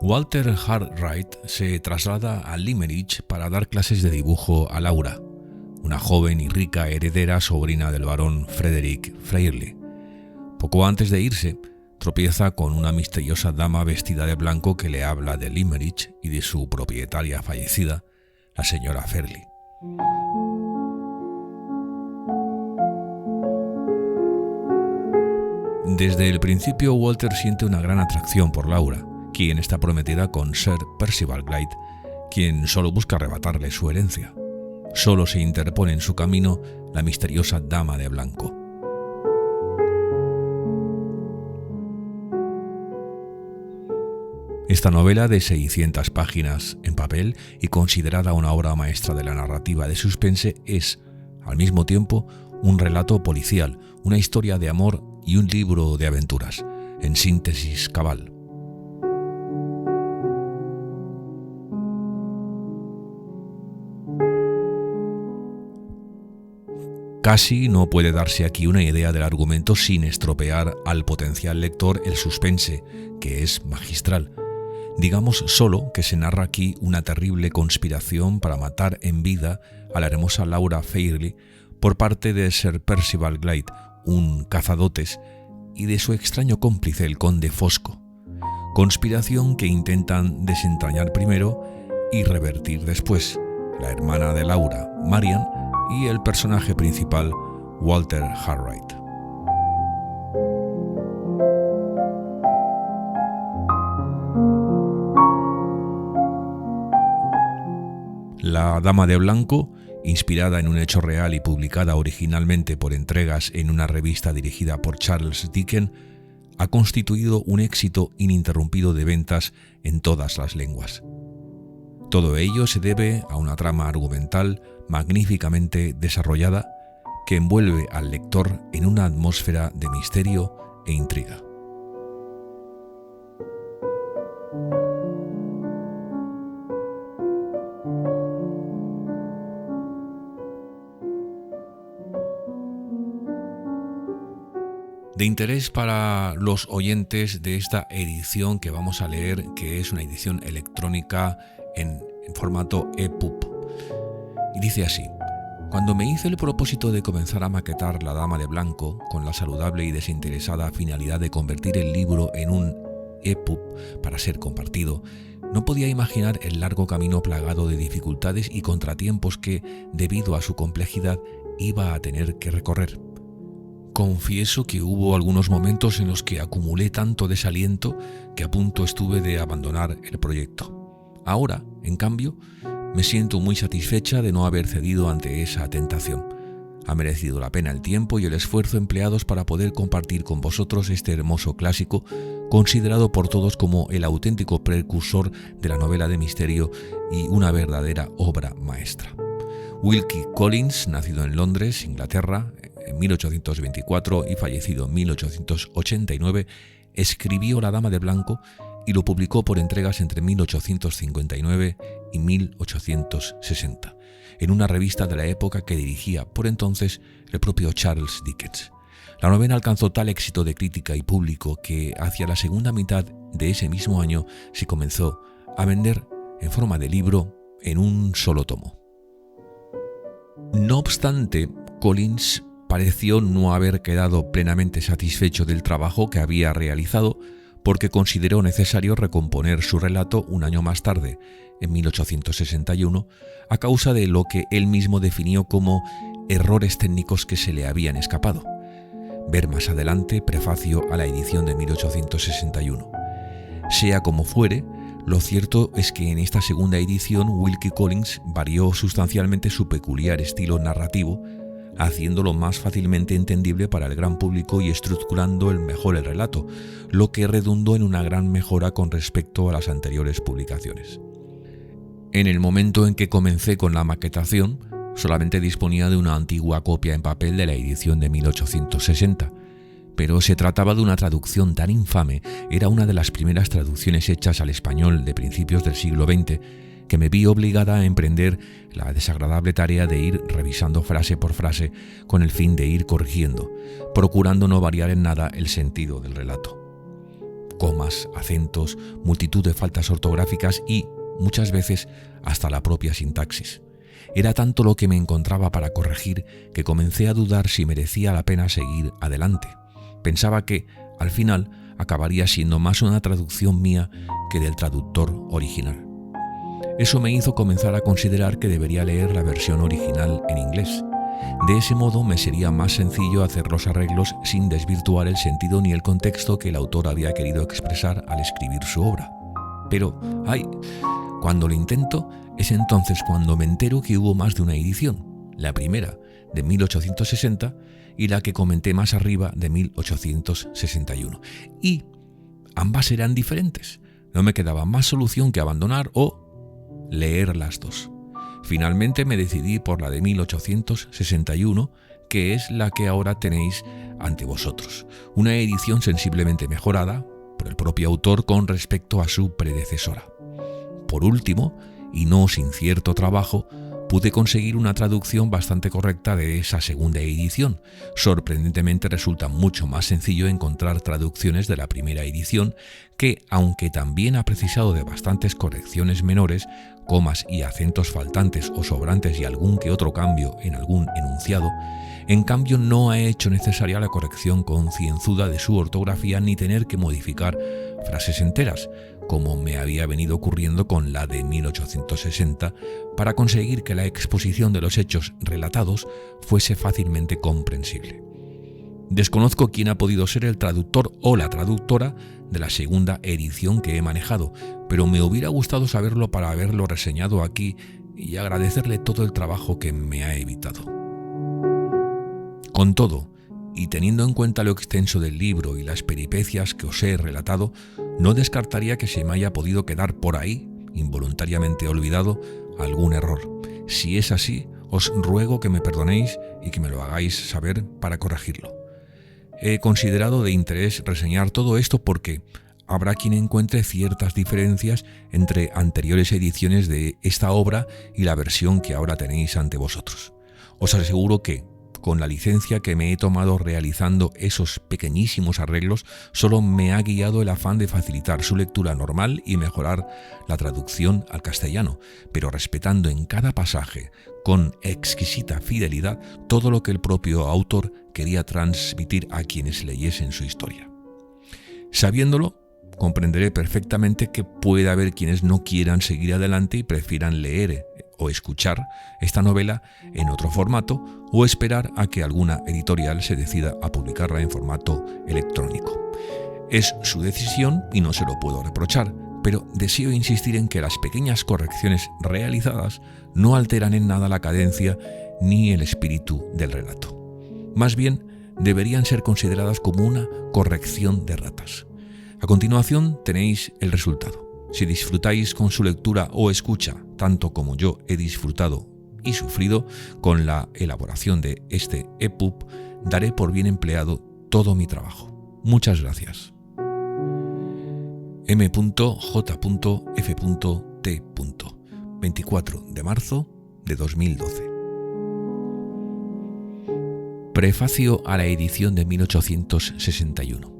Walter Hartwright se traslada a Limerick para dar clases de dibujo a Laura, una joven y rica heredera sobrina del barón Frederick Fairley. Poco antes de irse, tropieza con una misteriosa dama vestida de blanco que le habla de Limerick y de su propietaria fallecida, la señora Fairley. Desde el principio, Walter siente una gran atracción por Laura, quien está prometida con Sir Percival Glyde, quien solo busca arrebatarle su herencia. Solo se interpone en su camino la misteriosa dama de blanco. Esta novela de 600 páginas en papel y considerada una obra maestra de la narrativa de suspense es, al mismo tiempo, un relato policial, una historia de amor y un libro de aventuras, en síntesis cabal. Casi no puede darse aquí una idea del argumento sin estropear al potencial lector el suspense, que es magistral. Digamos solo que se narra aquí una terrible conspiración para matar en vida a la hermosa Laura Fairley por parte de Sir Percival Glyde, un cazadotes, y de su extraño cómplice, el conde Fosco. Conspiración que intentan desentrañar primero y revertir después, la hermana de Laura, Marian, y el personaje principal, Walter Hartwright. La Dama de Blanco, inspirada en un hecho real y publicada originalmente por entregas en una revista dirigida por Charles Dickens, ha constituido un éxito ininterrumpido de ventas en todas las lenguas. Todo ello se debe a una trama argumental magníficamente desarrollada que envuelve al lector en una atmósfera de misterio e intriga. De interés para los oyentes de esta edición que vamos a leer, que es una edición electrónica en formato EPUB. Y dice así: cuando me hice el propósito de comenzar a maquetar La Dama de Blanco, con la saludable y desinteresada finalidad de convertir el libro en un EPUB para ser compartido, no podía imaginar el largo camino plagado de dificultades y contratiempos que, debido a su complejidad, iba a tener que recorrer. Confieso que hubo algunos momentos en los que acumulé tanto desaliento que a punto estuve de abandonar el proyecto. Ahora, en cambio, me siento muy satisfecha de no haber cedido ante esa tentación. Ha merecido la pena el tiempo y el esfuerzo empleados para poder compartir con vosotros este hermoso clásico, considerado por todos como el auténtico precursor de la novela de misterio y una verdadera obra maestra. Wilkie Collins, nacido en Londres, Inglaterra, en 1824 y fallecido en 1889, escribió La Dama de Blanco y lo publicó por entregas entre 1859 y 1860, en una revista de la época que dirigía por entonces el propio Charles Dickens. La novela alcanzó tal éxito de crítica y público que hacia la segunda mitad de ese mismo año se comenzó a vender en forma de libro en un solo tomo. No obstante, Collins pareció no haber quedado plenamente satisfecho del trabajo que había realizado, porque consideró necesario recomponer su relato un año más tarde, en 1861, a causa de lo que él mismo definió como errores técnicos que se le habían escapado. Ver más adelante prefacio a la edición de 1861. Sea como fuere, lo cierto es que en esta segunda edición Wilkie Collins varió sustancialmente su peculiar estilo narrativo, haciéndolo más fácilmente entendible para el gran público y estructurando mejor el relato, lo que redundó en una gran mejora con respecto a las anteriores publicaciones. En el momento en que comencé con la maquetación, solamente disponía de una antigua copia en papel de la edición de 1860, pero se trataba de una traducción tan infame, era una de las primeras traducciones hechas al español de principios del siglo XX, que me vi obligada a emprender la desagradable tarea de ir revisando frase por frase con el fin de ir corrigiendo, procurando no variar en nada el sentido del relato. Comas, acentos, multitud de faltas ortográficas y, muchas veces, hasta la propia sintaxis. Era tanto lo que me encontraba para corregir que comencé a dudar si merecía la pena seguir adelante. Pensaba que, al final, acabaría siendo más una traducción mía que del traductor original. Eso me hizo comenzar a considerar que debería leer la versión original en inglés. De ese modo me sería más sencillo hacer los arreglos sin desvirtuar el sentido ni el contexto que el autor había querido expresar al escribir su obra. Pero, cuando lo intento, es entonces cuando me entero que hubo más de una edición, la primera, de 1860, y la que comenté más arriba, de 1861. Y ambas eran diferentes. No me quedaba más solución que abandonar o leer las dos. Finalmente me decidí por la de 1861, que es la que ahora tenéis ante vosotros. Una edición sensiblemente mejorada por el propio autor con respecto a su predecesora. Por último, y no sin cierto trabajo, pude conseguir una traducción bastante correcta de esa segunda edición. Sorprendentemente resulta mucho más sencillo encontrar traducciones de la primera edición que, aunque también ha precisado de bastantes correcciones menores, comas y acentos faltantes o sobrantes y algún que otro cambio en algún enunciado, en cambio no ha hecho necesaria la corrección concienzuda de su ortografía ni tener que modificar frases enteras, como me había venido ocurriendo con la de 1860, para conseguir que la exposición de los hechos relatados fuese fácilmente comprensible. Desconozco quién ha podido ser el traductor o la traductora de la segunda edición que he manejado, pero me hubiera gustado saberlo para haberlo reseñado aquí y agradecerle todo el trabajo que me ha evitado. Con todo, y teniendo en cuenta lo extenso del libro y las peripecias que os he relatado, no descartaría que se me haya podido quedar por ahí, involuntariamente olvidado, algún error. Si es así, os ruego que me perdonéis y que me lo hagáis saber para corregirlo. He considerado de interés reseñar todo esto porque habrá quien encuentre ciertas diferencias entre anteriores ediciones de esta obra y la versión que ahora tenéis ante vosotros. Os aseguro que, con la licencia que me he tomado realizando esos pequeñísimos arreglos, solo me ha guiado el afán de facilitar su lectura normal y mejorar la traducción al castellano, pero respetando en cada pasaje, con exquisita fidelidad, todo lo que el propio autor quería transmitir a quienes leyesen su historia. Sabiéndolo, comprenderé perfectamente que puede haber quienes no quieran seguir adelante y prefieran leer o escuchar esta novela en otro formato o esperar a que alguna editorial se decida a publicarla en formato electrónico. Es su decisión y no se lo puedo reprochar, pero deseo insistir en que las pequeñas correcciones realizadas no alteran en nada la cadencia ni el espíritu del relato. Más bien, deberían ser consideradas como una corrección de ratas. A continuación tenéis el resultado. Si disfrutáis con su lectura o escucha, tanto como yo he disfrutado y sufrido con la elaboración de este EPUB, daré por bien empleado todo mi trabajo. Muchas gracias. M.J.F.T. 24 de marzo de 2012. Prefacio a la edición de 1861.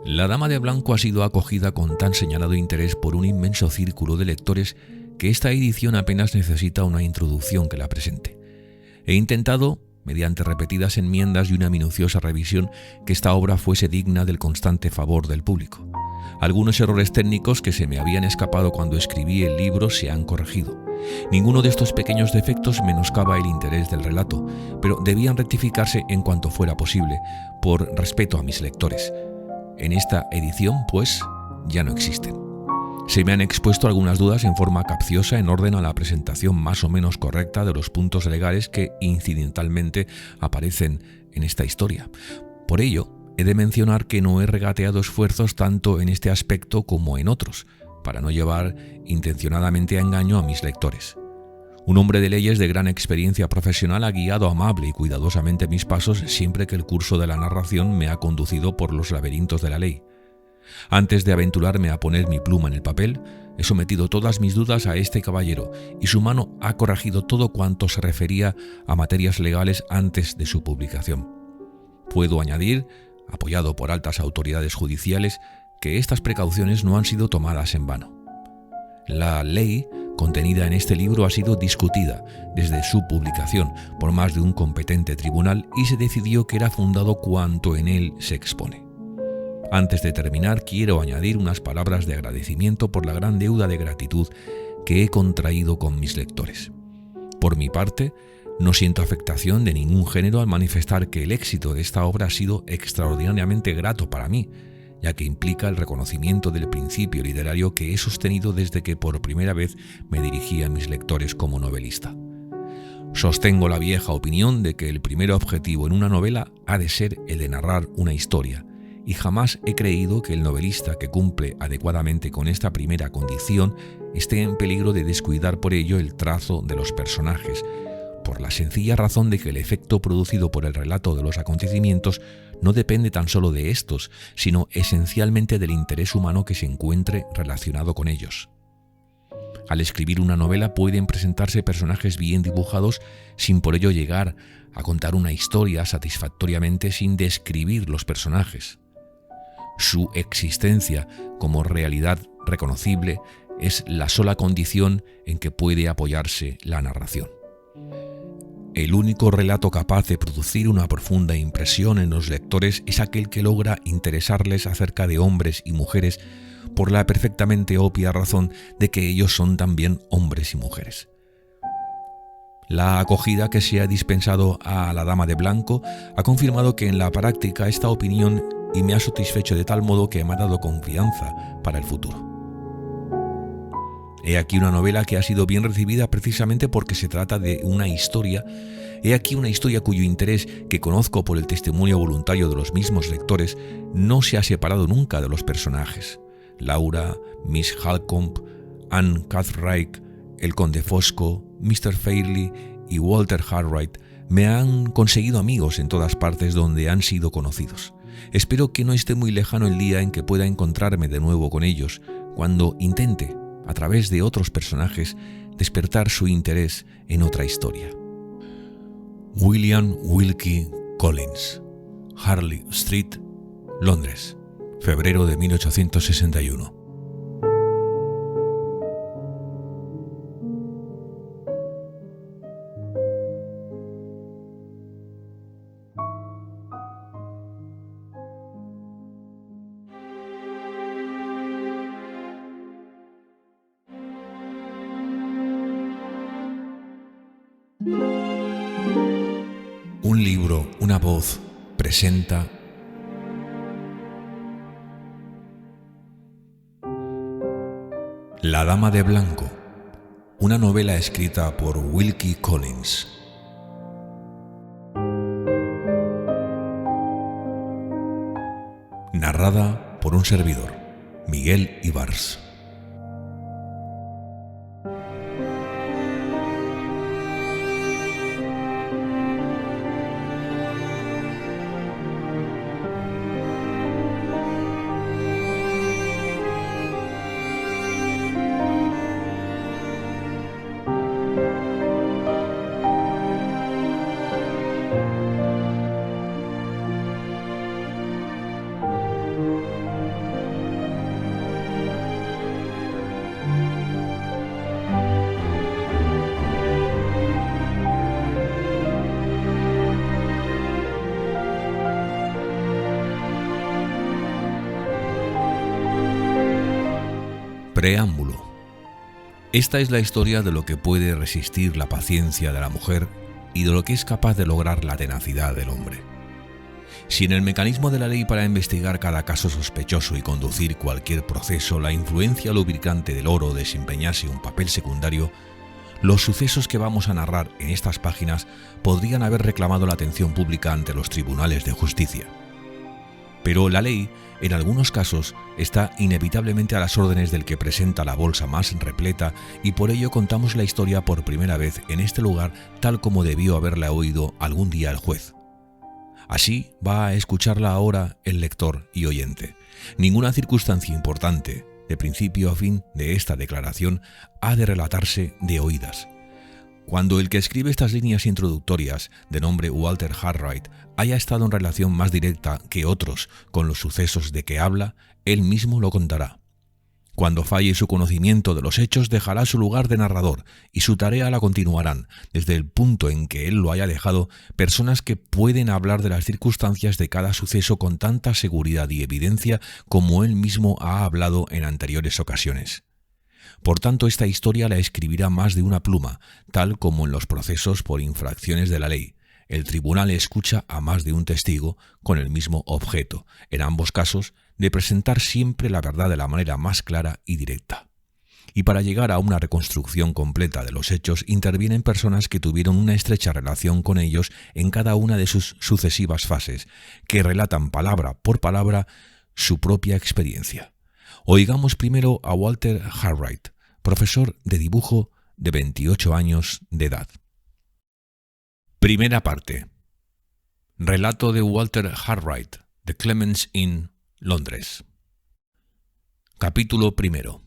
La Dama de Blanco ha sido acogida con tan señalado interés por un inmenso círculo de lectores que esta edición apenas necesita una introducción que la presente. He intentado, mediante repetidas enmiendas y una minuciosa revisión, que esta obra fuese digna del constante favor del público. Algunos errores técnicos que se me habían escapado cuando escribí el libro se han corregido. Ninguno de estos pequeños defectos menoscaba el interés del relato, pero debían rectificarse en cuanto fuera posible, por respeto a mis lectores. En esta edición, pues, ya no existen. Se me han expuesto algunas dudas en forma capciosa en orden a la presentación más o menos correcta de los puntos legales que incidentalmente aparecen en esta historia. Por ello, he de mencionar que no he regateado esfuerzos tanto en este aspecto como en otros, para no llevar intencionadamente a engaño a mis lectores. Un hombre de leyes de gran experiencia profesional ha guiado amable y cuidadosamente mis pasos siempre que el curso de la narración me ha conducido por los laberintos de la ley. Antes de aventurarme a poner mi pluma en el papel, he sometido todas mis dudas a este caballero y su mano ha corregido todo cuanto se refería a materias legales antes de su publicación. Puedo añadir, apoyado por altas autoridades judiciales, que estas precauciones no han sido tomadas en vano. La ley contenida en este libro ha sido discutida desde su publicación por más de un competente tribunal y se decidió que era fundado cuanto en él se expone. Antes de terminar, quiero añadir unas palabras de agradecimiento por la gran deuda de gratitud que he contraído con mis lectores. Por mi parte, no siento afectación de ningún género al manifestar que el éxito de esta obra ha sido extraordinariamente grato para mí, ya que implica el reconocimiento del principio literario que he sostenido desde que por primera vez me dirigí a mis lectores como novelista. Sostengo la vieja opinión de que el primer objetivo en una novela ha de ser el de narrar una historia, y jamás he creído que el novelista que cumple adecuadamente con esta primera condición esté en peligro de descuidar por ello el trazo de los personajes, por la sencilla razón de que el efecto producido por el relato de los acontecimientos no depende tan solo de estos, sino esencialmente del interés humano que se encuentre relacionado con ellos. Al escribir una novela pueden presentarse personajes bien dibujados sin por ello llegar a contar una historia satisfactoriamente sin describir los personajes. Su existencia como realidad reconocible es la sola condición en que puede apoyarse la narración. El único relato capaz de producir una profunda impresión en los lectores es aquel que logra interesarles acerca de hombres y mujeres por la perfectamente obvia razón de que ellos son también hombres y mujeres. La acogida que se ha dispensado a La Dama de Blanco ha confirmado que en la práctica esta opinión y me ha satisfecho de tal modo que me ha dado confianza para el futuro. He aquí una novela que ha sido bien recibida precisamente porque se trata de una historia. He aquí una historia cuyo interés, que conozco por el testimonio voluntario de los mismos lectores, no se ha separado nunca de los personajes. Laura, Miss Halcombe, Anne Cartwright, el conde Fosco, Mr. Fairley y Walter Hartwright me han conseguido amigos en todas partes donde han sido conocidos. Espero que no esté muy lejano el día en que pueda encontrarme de nuevo con ellos, cuando intente, a través de otros personajes, despertar su interés en otra historia. William Wilkie Collins, Harley Street, Londres, febrero de 1861. Un libro, una voz, presenta La Dama de Blanco, una novela escrita por Wilkie Collins. Narrada por un servidor, Miguel Ibars. Preámbulo. Esta es la historia de lo que puede resistir la paciencia de la mujer y de lo que es capaz de lograr la tenacidad del hombre. Si en el mecanismo de la ley para investigar cada caso sospechoso y conducir cualquier proceso la influencia lubricante del oro desempeñase un papel secundario, los sucesos que vamos a narrar en estas páginas podrían haber reclamado la atención pública ante los tribunales de justicia. Pero la ley, en algunos casos, está inevitablemente a las órdenes del que presenta la bolsa más repleta y por ello contamos la historia por primera vez en este lugar tal como debió haberla oído algún día el juez. Así va a escucharla ahora el lector y oyente. Ninguna circunstancia importante, de principio a fin de esta declaración, ha de relatarse de oídas. Cuando el que escribe estas líneas introductorias, de nombre Walter Hartwright, haya estado en relación más directa que otros con los sucesos de que habla, él mismo lo contará. Cuando falle su conocimiento de los hechos, dejará su lugar de narrador y su tarea la continuarán, desde el punto en que él lo haya dejado, personas que pueden hablar de las circunstancias de cada suceso con tanta seguridad y evidencia como él mismo ha hablado en anteriores ocasiones. Por tanto, esta historia la escribirá más de una pluma, tal como en los procesos por infracciones de la ley. El tribunal escucha a más de un testigo con el mismo objeto, en ambos casos, de presentar siempre la verdad de la manera más clara y directa. Y para llegar a una reconstrucción completa de los hechos intervienen personas que tuvieron una estrecha relación con ellos en cada una de sus sucesivas fases, que relatan palabra por palabra su propia experiencia. Oigamos primero a Walter Hartwright, profesor de dibujo de 28 años de edad. Primera parte. Relato de Walter Hartwright, de Clements Inn, Londres. Capítulo primero.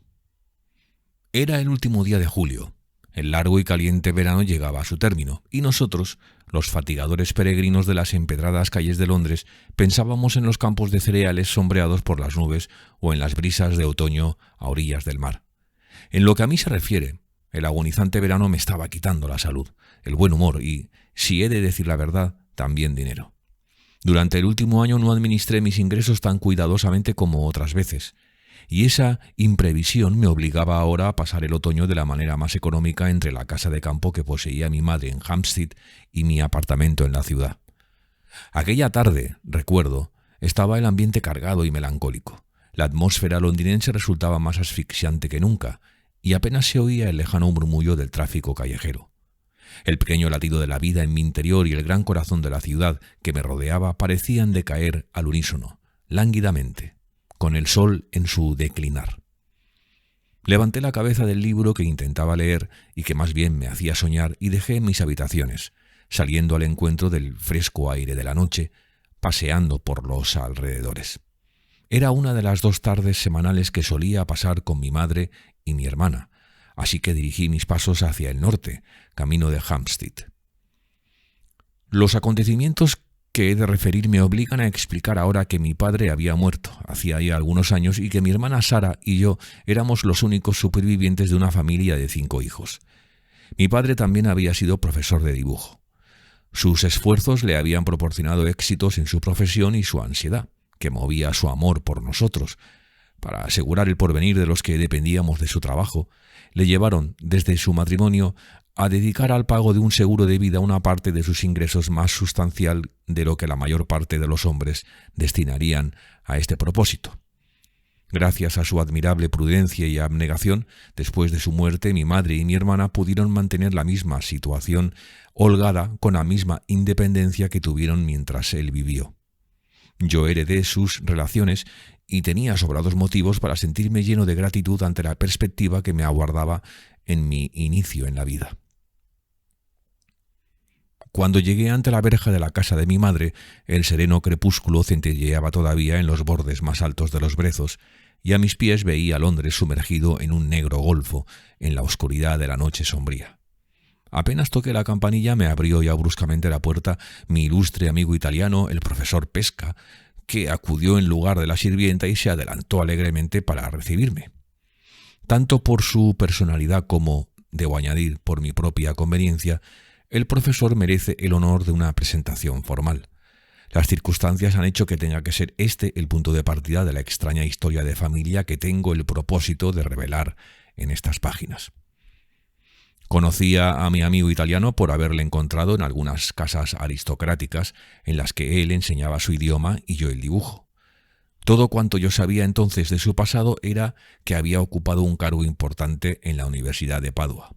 Era el último día de julio. El largo y caliente verano llegaba a su término, y nosotros, los fatigadores peregrinos de las empedradas calles de Londres, pensábamos en los campos de cereales sombreados por las nubes o en las brisas de otoño a orillas del mar. En lo que a mí se refiere, el agonizante verano me estaba quitando la salud, el buen humor y, si he de decir la verdad, también dinero. Durante el último año no administré mis ingresos tan cuidadosamente como otras veces, y esa imprevisión me obligaba ahora a pasar el otoño de la manera más económica entre la casa de campo que poseía mi madre en Hampstead y mi apartamento en la ciudad. Aquella tarde, recuerdo, estaba el ambiente cargado y melancólico. La atmósfera londinense resultaba más asfixiante que nunca, y apenas se oía el lejano murmullo del tráfico callejero. El pequeño latido de la vida en mi interior y el gran corazón de la ciudad que me rodeaba parecían decaer al unísono, lánguidamente, con el sol en su declinar. Levanté la cabeza del libro que intentaba leer y que más bien me hacía soñar y dejé mis habitaciones, saliendo al encuentro del fresco aire de la noche, paseando por los alrededores. Era una de las 2 tardes semanales que solía pasar con mi madre y mi hermana, así que dirigí mis pasos hacia el norte, camino de Hampstead. Los acontecimientos que he de referir me obligan a explicar ahora que mi padre había muerto hacía ya algunos años y que mi hermana Sara y yo éramos los únicos supervivientes de una familia de 5 hijos. Mi padre también había sido profesor de dibujo. Sus esfuerzos le habían proporcionado éxitos en su profesión y su ansiedad, que movía su amor por nosotros, para asegurar el porvenir de los que dependíamos de su trabajo, le llevaron desde su matrimonio a dedicar al pago de un seguro de vida una parte de sus ingresos más sustancial de lo que la mayor parte de los hombres destinarían a este propósito. Gracias a su admirable prudencia y abnegación, después de su muerte mi madre y mi hermana pudieron mantener la misma situación holgada con la misma independencia que tuvieron mientras él vivió. Yo heredé sus relaciones y tenía sobrados motivos para sentirme lleno de gratitud ante la perspectiva que me aguardaba en mi inicio en la vida. Cuando llegué ante la verja de la casa de mi madre, el sereno crepúsculo centelleaba todavía en los bordes más altos de los brezos, y a mis pies veía Londres sumergido en un negro golfo, en la oscuridad de la noche sombría. Apenas toqué la campanilla, me abrió ya bruscamente la puerta mi ilustre amigo italiano, el profesor Pesca, que acudió en lugar de la sirvienta y se adelantó alegremente para recibirme. Tanto por su personalidad como, debo añadir, por mi propia conveniencia, el profesor merece el honor de una presentación formal. Las circunstancias han hecho que tenga que ser este el punto de partida de la extraña historia de familia que tengo el propósito de revelar en estas páginas. Conocía a mi amigo italiano por haberle encontrado en algunas casas aristocráticas en las que él enseñaba su idioma y yo el dibujo. Todo cuanto yo sabía entonces de su pasado era que había ocupado un cargo importante en la Universidad de Padua,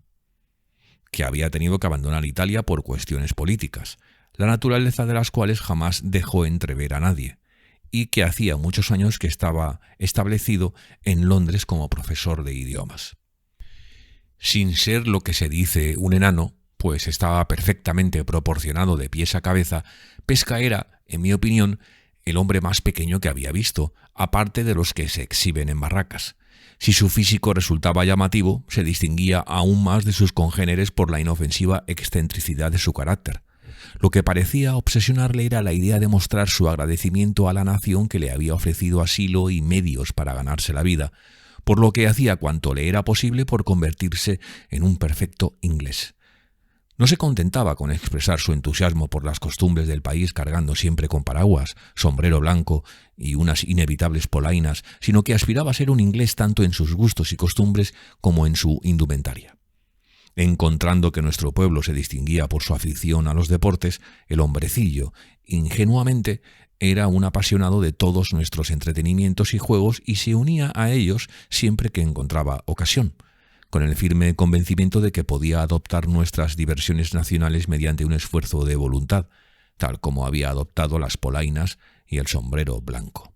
que había tenido que abandonar Italia por cuestiones políticas, la naturaleza de las cuales jamás dejó entrever a nadie, y que hacía muchos años que estaba establecido en Londres como profesor de idiomas. Sin ser lo que se dice un enano, pues estaba perfectamente proporcionado de pies a cabeza, Pesca era, en mi opinión, el hombre más pequeño que había visto, aparte de los que se exhiben en barracas. Si su físico resultaba llamativo, se distinguía aún más de sus congéneres por la inofensiva excentricidad de su carácter. Lo que parecía obsesionarle era la idea de mostrar su agradecimiento a la nación que le había ofrecido asilo y medios para ganarse la vida, por lo que hacía cuanto le era posible por convertirse en un perfecto inglés. No se contentaba con expresar su entusiasmo por las costumbres del país cargando siempre con paraguas, sombrero blanco y unas inevitables polainas, sino que aspiraba a ser un inglés tanto en sus gustos y costumbres como en su indumentaria. Encontrando que nuestro pueblo se distinguía por su afición a los deportes, el hombrecillo, ingenuamente, era un apasionado de todos nuestros entretenimientos y juegos y se unía a ellos siempre que encontraba ocasión, con el firme convencimiento de que podía adoptar nuestras diversiones nacionales mediante un esfuerzo de voluntad, tal como había adoptado las polainas y el sombrero blanco.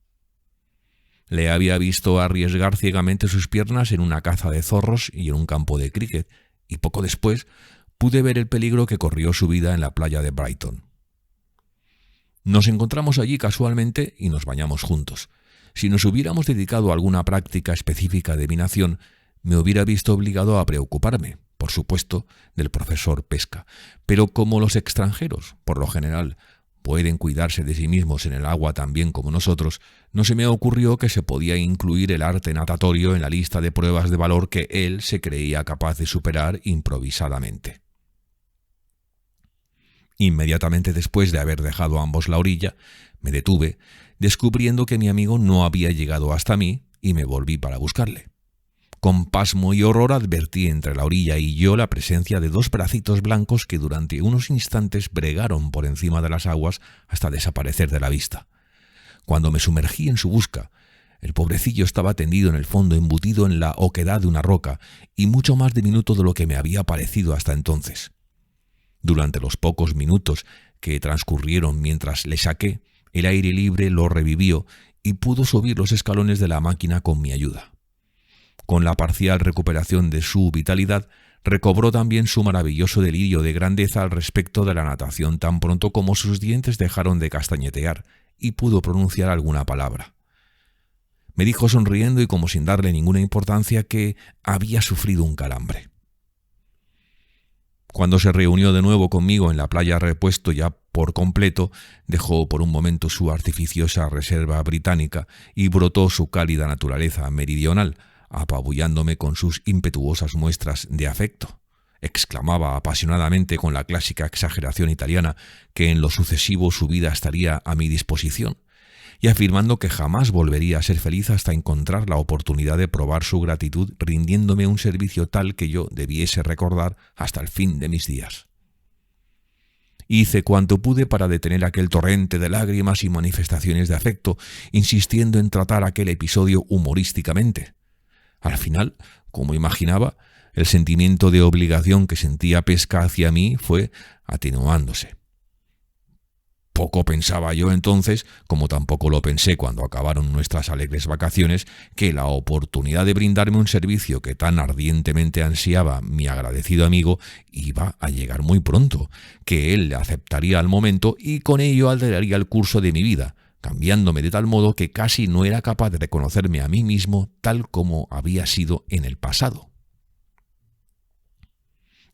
Le había visto arriesgar ciegamente sus piernas en una caza de zorros y en un campo de críquet, y poco después pude ver el peligro que corrió su vida en la playa de Brighton. Nos encontramos allí casualmente y nos bañamos juntos. Si nos hubiéramos dedicado a alguna práctica específica de mi nación, me hubiera visto obligado a preocuparme, por supuesto, del profesor Pesca, pero como los extranjeros, por lo general, pueden cuidarse de sí mismos en el agua tan bien como nosotros, no se me ocurrió que se podía incluir el arte natatorio en la lista de pruebas de valor que él se creía capaz de superar improvisadamente. Inmediatamente después de haber dejado a ambos la orilla, me detuve, descubriendo que mi amigo no había llegado hasta mí y me volví para buscarle. Con pasmo y horror advertí entre la orilla y yo la presencia de dos bracitos blancos que durante unos instantes bregaron por encima de las aguas hasta desaparecer de la vista. Cuando me sumergí en su busca, el pobrecillo estaba tendido en el fondo, embutido en la oquedad de una roca y mucho más diminuto de lo que me había parecido hasta entonces. Durante los pocos minutos que transcurrieron mientras le saqué, el aire libre lo revivió y pudo subir los escalones de la máquina con mi ayuda. Con la parcial recuperación de su vitalidad, recobró también su maravilloso delirio de grandeza al respecto de la natación tan pronto como sus dientes dejaron de castañetear y pudo pronunciar alguna palabra. Me dijo sonriendo y como sin darle ninguna importancia que había sufrido un calambre. Cuando se reunió de nuevo conmigo en la playa repuesto ya por completo, dejó por un momento su artificiosa reserva británica y brotó su cálida naturaleza meridional, apabullándome con sus impetuosas muestras de afecto. Exclamaba apasionadamente con la clásica exageración italiana que en lo sucesivo su vida estaría a mi disposición, y afirmando que jamás volvería a ser feliz hasta encontrar la oportunidad de probar su gratitud rindiéndome un servicio tal que yo debiese recordar hasta el fin de mis días. Hice cuanto pude para detener aquel torrente de lágrimas y manifestaciones de afecto, insistiendo en tratar aquel episodio humorísticamente. Al final, como imaginaba, el sentimiento de obligación que sentía Pesca hacia mí fue atenuándose. Poco pensaba yo entonces, como tampoco lo pensé cuando acabaron nuestras alegres vacaciones, que la oportunidad de brindarme un servicio que tan ardientemente ansiaba mi agradecido amigo iba a llegar muy pronto, que él aceptaría al momento y con ello alteraría el curso de mi vida, cambiándome de tal modo que casi no era capaz de reconocerme a mí mismo tal como había sido en el pasado.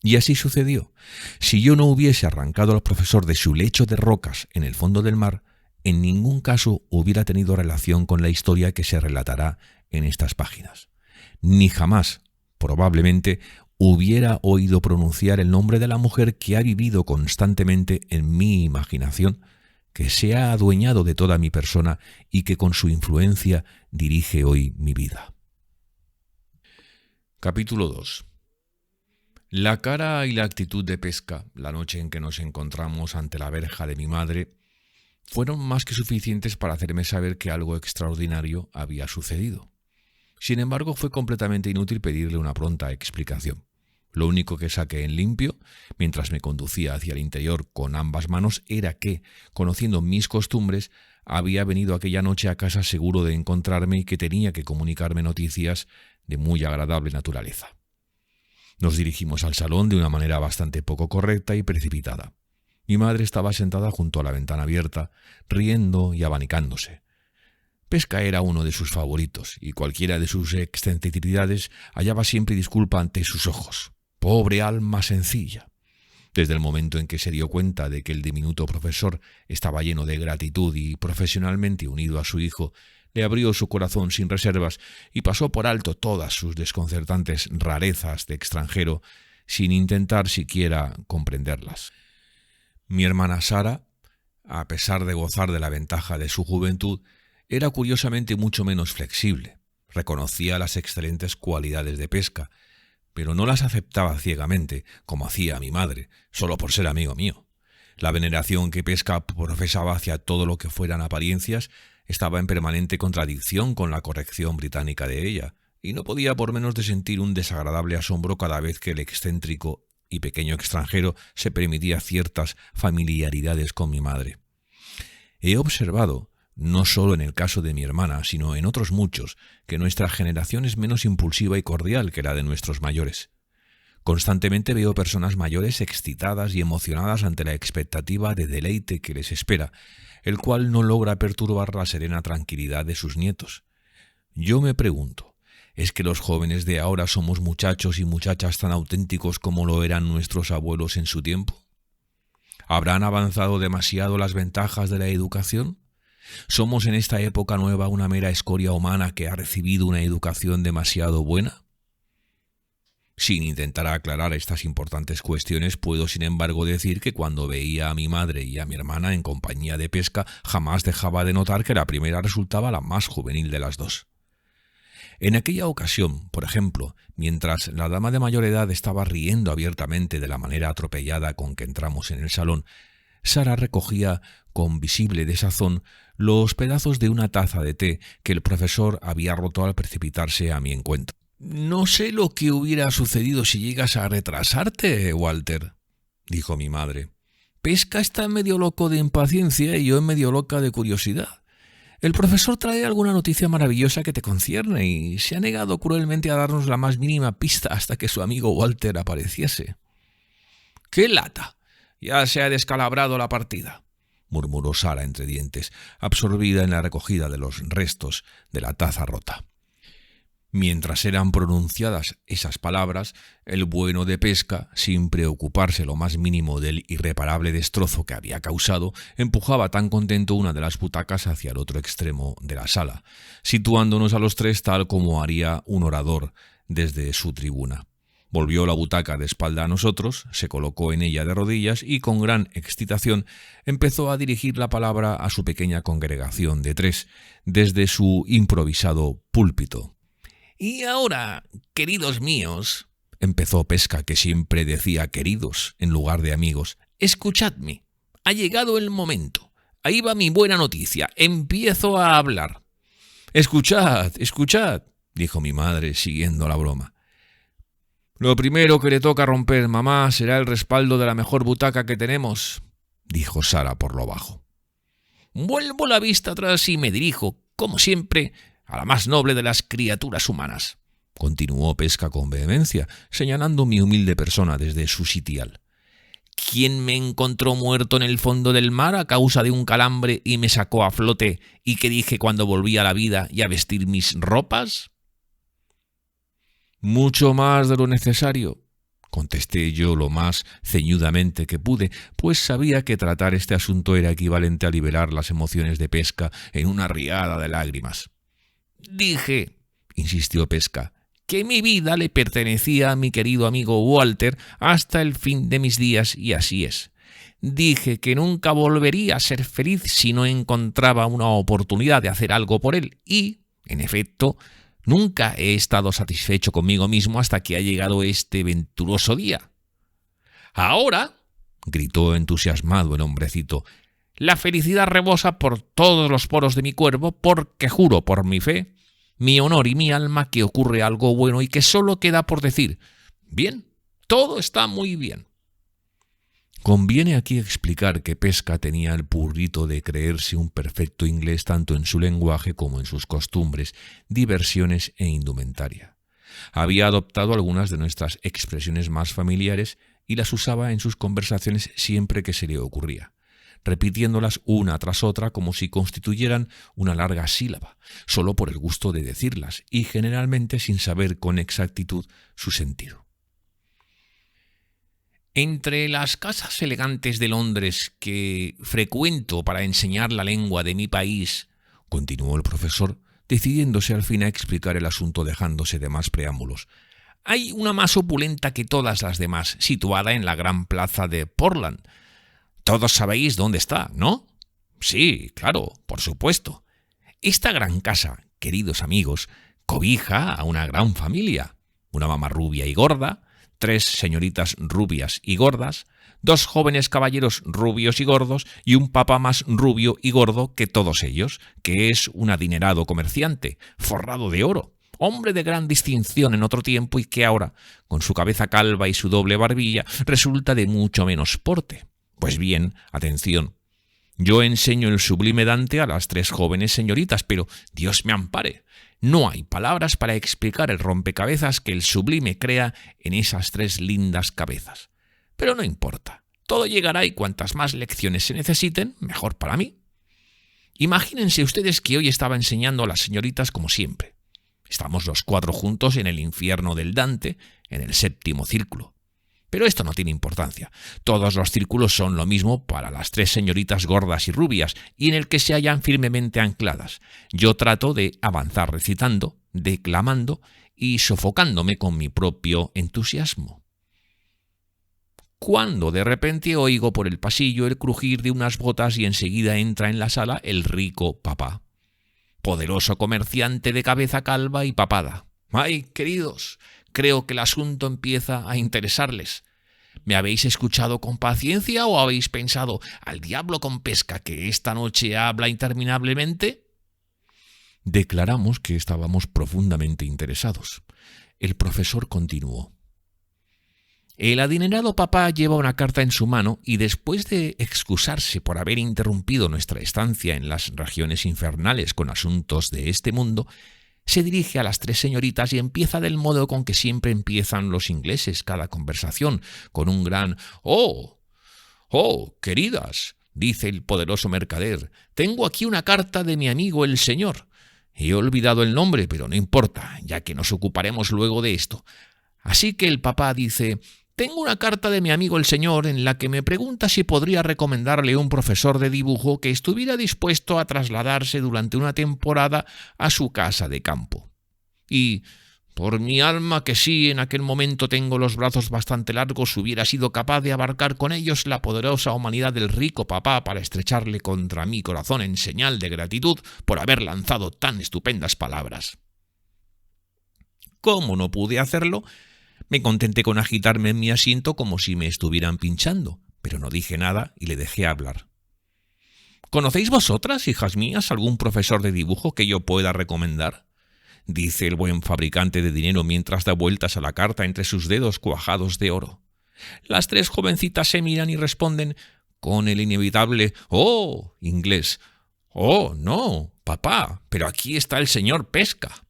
Y así sucedió. Si yo no hubiese arrancado al profesor de su lecho de rocas en el fondo del mar, en ningún caso hubiera tenido relación con la historia que se relatará en estas páginas. Ni jamás, probablemente, hubiera oído pronunciar el nombre de la mujer que ha vivido constantemente en mi imaginación, que se ha adueñado de toda mi persona y que con su influencia dirige hoy mi vida. Capítulo 2. La cara y la actitud de Pesca, la noche en que nos encontramos ante la verja de mi madre, fueron más que suficientes para hacerme saber que algo extraordinario había sucedido. Sin embargo, fue completamente inútil pedirle una pronta explicación. Lo único que saqué en limpio, mientras me conducía hacia el interior con ambas manos, era que, conociendo mis costumbres, había venido aquella noche a casa seguro de encontrarme y que tenía que comunicarme noticias de muy agradable naturaleza. Nos dirigimos al salón de una manera bastante poco correcta y precipitada. Mi madre estaba sentada junto a la ventana abierta, riendo y abanicándose. Pesca era uno de sus favoritos, y cualquiera de sus excentricidades hallaba siempre disculpa ante sus ojos. ¡Pobre alma sencilla! Desde el momento en que se dio cuenta de que el diminuto profesor estaba lleno de gratitud y profesionalmente unido a su hijo, le abrió su corazón sin reservas y pasó por alto todas sus desconcertantes rarezas de extranjero sin intentar siquiera comprenderlas. Mi hermana Sara, a pesar de gozar de la ventaja de su juventud, era curiosamente mucho menos flexible. Reconocía las excelentes cualidades de Pesca, pero no las aceptaba ciegamente, como hacía mi madre, solo por ser amigo mío. La veneración que Pesca profesaba hacia todo lo que fueran apariencias estaba en permanente contradicción con la corrección británica de ella, y no podía por menos de sentir un desagradable asombro cada vez que el excéntrico y pequeño extranjero se permitía ciertas familiaridades con mi madre. He observado, no solo en el caso de mi hermana, sino en otros muchos, que nuestra generación es menos impulsiva y cordial que la de nuestros mayores. Constantemente veo personas mayores excitadas y emocionadas ante la expectativa de deleite que les espera, el cual no logra perturbar la serena tranquilidad de sus nietos. Yo me pregunto, ¿es que los jóvenes de ahora somos muchachos y muchachas tan auténticos como lo eran nuestros abuelos en su tiempo? ¿Habrán avanzado demasiado las ventajas de la educación? ¿Somos en esta época nueva una mera escoria humana que ha recibido una educación demasiado buena? Sin intentar aclarar estas importantes cuestiones, puedo sin embargo decir que cuando veía a mi madre y a mi hermana en compañía de Pesca, jamás dejaba de notar que la primera resultaba la más juvenil de las dos. En aquella ocasión, por ejemplo, mientras la dama de mayor edad estaba riendo abiertamente de la manera atropellada con que entramos en el salón, Sara recogía con visible desazón los pedazos de una taza de té que el profesor había roto al precipitarse a mi encuentro. «No sé lo que hubiera sucedido si llegas a retrasarte, Walter», dijo mi madre. «Pesca está medio loco de impaciencia y yo medio loca de curiosidad. El profesor trae alguna noticia maravillosa que te concierne y se ha negado cruelmente a darnos la más mínima pista hasta que su amigo Walter apareciese». «¡Qué lata! Ya se ha descalabrado la partida», murmuró Sara entre dientes, absorbida en la recogida de los restos de la taza rota. Mientras eran pronunciadas esas palabras, el bueno de Pesca, sin preocuparse lo más mínimo del irreparable destrozo que había causado, empujaba tan contento una de las butacas hacia el otro extremo de la sala, situándonos a los tres tal como haría un orador desde su tribuna. Volvió la butaca de espalda a nosotros, se colocó en ella de rodillas y con gran excitación empezó a dirigir la palabra a su pequeña congregación de tres desde su improvisado púlpito. «Y ahora, queridos míos», empezó Pesca, que siempre decía queridos en lugar de amigos, «escuchadme. Ha llegado el momento. Ahí va mi buena noticia. Empiezo a hablar». «Escuchad, escuchad», dijo mi madre, siguiendo la broma. «Lo primero que le toca romper, mamá, será el respaldo de la mejor butaca que tenemos», dijo Sara por lo bajo. «Vuelvo la vista atrás y me dirijo, como siempre, a la más noble de las criaturas humanas», continuó Pesca con vehemencia, señalando mi humilde persona desde su sitial. «¿Quién me encontró muerto en el fondo del mar a causa de un calambre y me sacó a flote y que dije cuando volví a la vida y a vestir mis ropas?» «Mucho más de lo necesario», contesté yo lo más ceñudamente que pude, pues sabía que tratar este asunto era equivalente a liberar las emociones de Pesca en una riada de lágrimas. «Dije», insistió Pesca, «que mi vida le pertenecía a mi querido amigo Walter hasta el fin de mis días y así es. Dije que nunca volvería a ser feliz si no encontraba una oportunidad de hacer algo por él y, en efecto, nunca he estado satisfecho conmigo mismo hasta que ha llegado este venturoso día. Ahora», gritó entusiasmado el hombrecito, «la felicidad rebosa por todos los poros de mi cuerpo porque juro por mi fe, mi honor y mi alma que ocurre algo bueno y que solo queda por decir, bien, todo está muy bien». Conviene aquí explicar que Pesca tenía el purrito de creerse un perfecto inglés tanto en su lenguaje como en sus costumbres, diversiones e indumentaria. Había adoptado algunas de nuestras expresiones más familiares y las usaba en sus conversaciones siempre que se le ocurría, repitiéndolas una tras otra como si constituyeran una larga sílaba, solo por el gusto de decirlas y generalmente sin saber con exactitud su sentido. Entre las casas elegantes de Londres que frecuento para enseñar la lengua de mi país, continuó el profesor, decidiéndose al fin a explicar el asunto dejándose de más preámbulos, hay una más opulenta que todas las demás, situada en la gran plaza de Portland. Todos sabéis dónde está, ¿no? Sí, claro, por supuesto. Esta gran casa, queridos amigos, cobija a una gran familia. Una mamá rubia y gorda, 3 señoritas rubias y gordas, 2 jóvenes caballeros rubios y gordos y un papá más rubio y gordo que todos ellos, que es un adinerado comerciante, forrado de oro, hombre de gran distinción en otro tiempo y que ahora, con su cabeza calva y su doble barbilla, resulta de mucho menos porte. Pues bien, atención, yo enseño el sublime Dante a las 3 jóvenes señoritas, pero Dios me ampare, no hay palabras para explicar el rompecabezas que el sublime crea en esas 3 lindas cabezas. Pero no importa, todo llegará y cuantas más lecciones se necesiten, mejor para mí. Imagínense ustedes que hoy estaba enseñando a las señoritas como siempre. Estamos los 4 juntos en el infierno del Dante, en el 7º círculo. Pero esto no tiene importancia. Todos los círculos son lo mismo para las 3 señoritas gordas y rubias, y en el que se hallan firmemente ancladas. Yo trato de avanzar recitando, declamando y sofocándome con mi propio entusiasmo. Cuando de repente oigo por el pasillo el crujir de unas botas y enseguida entra en la sala el rico papá, poderoso comerciante de cabeza calva y papada. ¡Ay, queridos! Creo que el asunto empieza a interesarles. ¿Me habéis escuchado con paciencia o habéis pensado, al diablo con pesca, que esta noche habla interminablemente? Declaramos que estábamos profundamente interesados. El profesor continuó. El adinerado papá lleva una carta en su mano y después de excusarse por haber interrumpido nuestra estancia en las regiones infernales con asuntos de este mundo, se dirige a las 3 señoritas y empieza del modo con que siempre empiezan los ingleses cada conversación, con un gran «¡Oh! ¡Oh, queridas!», dice el poderoso mercader. «Tengo aquí una carta de mi amigo el señor. He olvidado el nombre, pero no importa, ya que nos ocuparemos luego de esto. Así que el papá dice... Tengo una carta de mi amigo el señor en la que me pregunta si podría recomendarle un profesor de dibujo que estuviera dispuesto a trasladarse durante una temporada a su casa de campo. Y, por mi alma que sí, en aquel momento tengo los brazos bastante largos, hubiera sido capaz de abarcar con ellos la poderosa humanidad del rico papá para estrecharle contra mi corazón en señal de gratitud por haber lanzado tan estupendas palabras. Como no pude hacerlo, me contenté con agitarme en mi asiento como si me estuvieran pinchando, pero no dije nada y le dejé hablar. ¿Conocéis vosotras, hijas mías, algún profesor de dibujo que yo pueda recomendar?, dice el buen fabricante de dinero mientras da vueltas a la carta entre sus dedos cuajados de oro. Las 3 jovencitas se miran y responden con el inevitable «Oh» inglés. «Oh, no, papá, pero aquí está el señor Pesca».